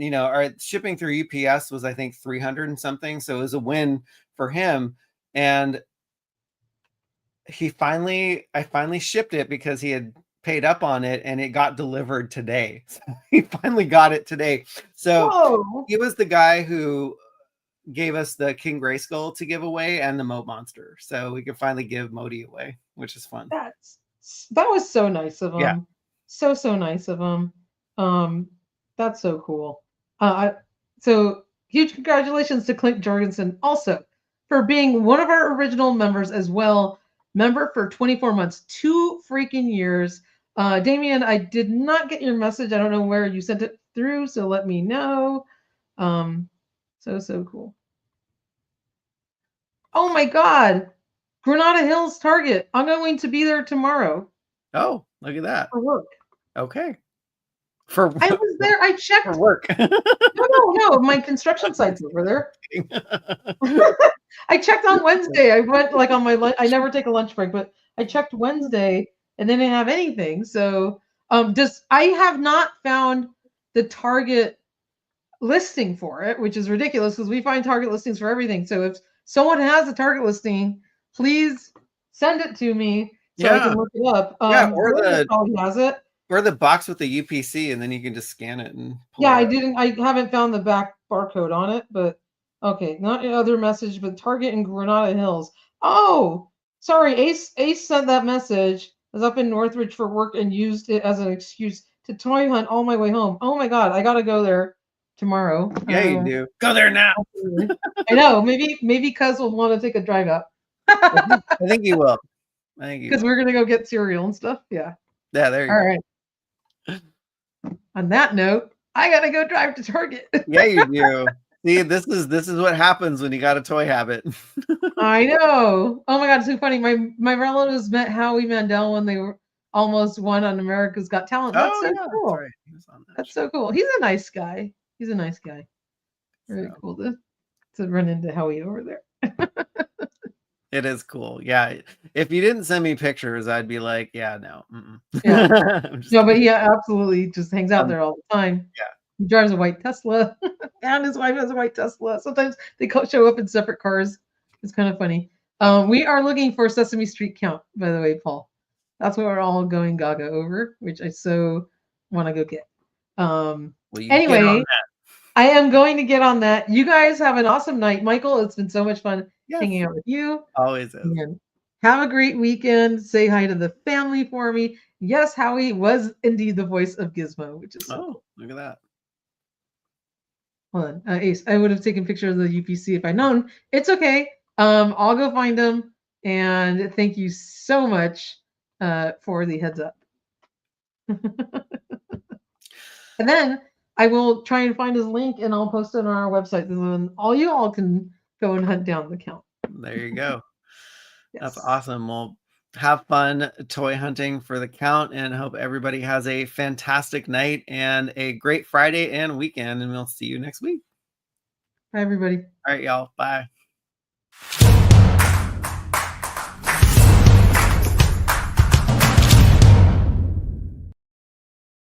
shipping through UPS was I think 300 and something, so it was a win for him. And I finally shipped it because he had paid up on it, and it got delivered today. So he finally got it today. So Whoa. he was the guy who gave us the King Grayskull to give away and the Moat Monster. So we could finally give Modi away, which is fun. That was so nice of him. Yeah. So nice of him. That's so cool. So huge congratulations to Clint Jorgensen also for being one of our original members as well. Member for 24 months, 2 freaking years. Damien, I did not get your message. I don't know where you sent it through, so let me know. So cool. Oh my God. Granada Hills Target. I'm going to be there tomorrow. Oh, look at that. For work. Okay. I was there. I checked. For work. No. My construction site's over there. I checked on Wednesday. I went like on my lunch. I never take a lunch break, but I checked Wednesday and they didn't have anything. So I have not found the Target listing for it, which is ridiculous because we find Target listings for everything. So if someone has a Target listing, please send it to me so I can look it up. Or has it. Or the box with the UPC, and then you can just scan it and pull yeah, it I haven't found the back barcode on it, but okay, not another message, but Target in Granada Hills. Oh, sorry, Ace sent that message. I was up in Northridge for work and used it as an excuse to toy hunt all my way home. Oh my God, I gotta go there tomorrow. Yeah, you do. Go there now. I know. Maybe Cuz will want to take a drive up. I think you will. Because we're gonna go get cereal and stuff. Yeah. Yeah, there you go. All right. On that note, I gotta go drive to Target. Yeah, you do. See, this is what happens when you got a toy habit. I know. Oh my God, it's so funny. My relatives met Howie Mandel when they were almost won on America's Got Talent. That's so cool. That's right. He was on that That's so cool. He's a nice guy. Very cool to run into Howie over there. It is cool. Yeah. If you didn't send me pictures, I'd be like, yeah, no. Yeah. No, but he absolutely just hangs out there all the time. Yeah. He drives a white Tesla, and his wife has a white Tesla. Sometimes they show up in separate cars. It's kind of funny. We are looking for Sesame Street count, by the way, Paul. That's what we're all going gaga over, which I so want to go get. Anyway, I am going to get on that. You guys have an awesome night. Michael, it's been so much fun hanging out with you. Always is. And have a great weekend. Say hi to the family for me. Yes, Howie was indeed the voice of Gizmo, which is so cool. Look at that. Hold on, Ace. I would have taken pictures of the UPC if I'd known. It's okay. I'll go find them. And thank you so much for the heads up. And then I will try and find his link and I'll post it on our website. And then all you all can go and hunt down the count. There you go. Yes. That's awesome. Well, have fun toy hunting for the count and hope everybody has a fantastic night and a great Friday and weekend. And we'll see you next week. Bye, everybody. All right, y'all. Bye.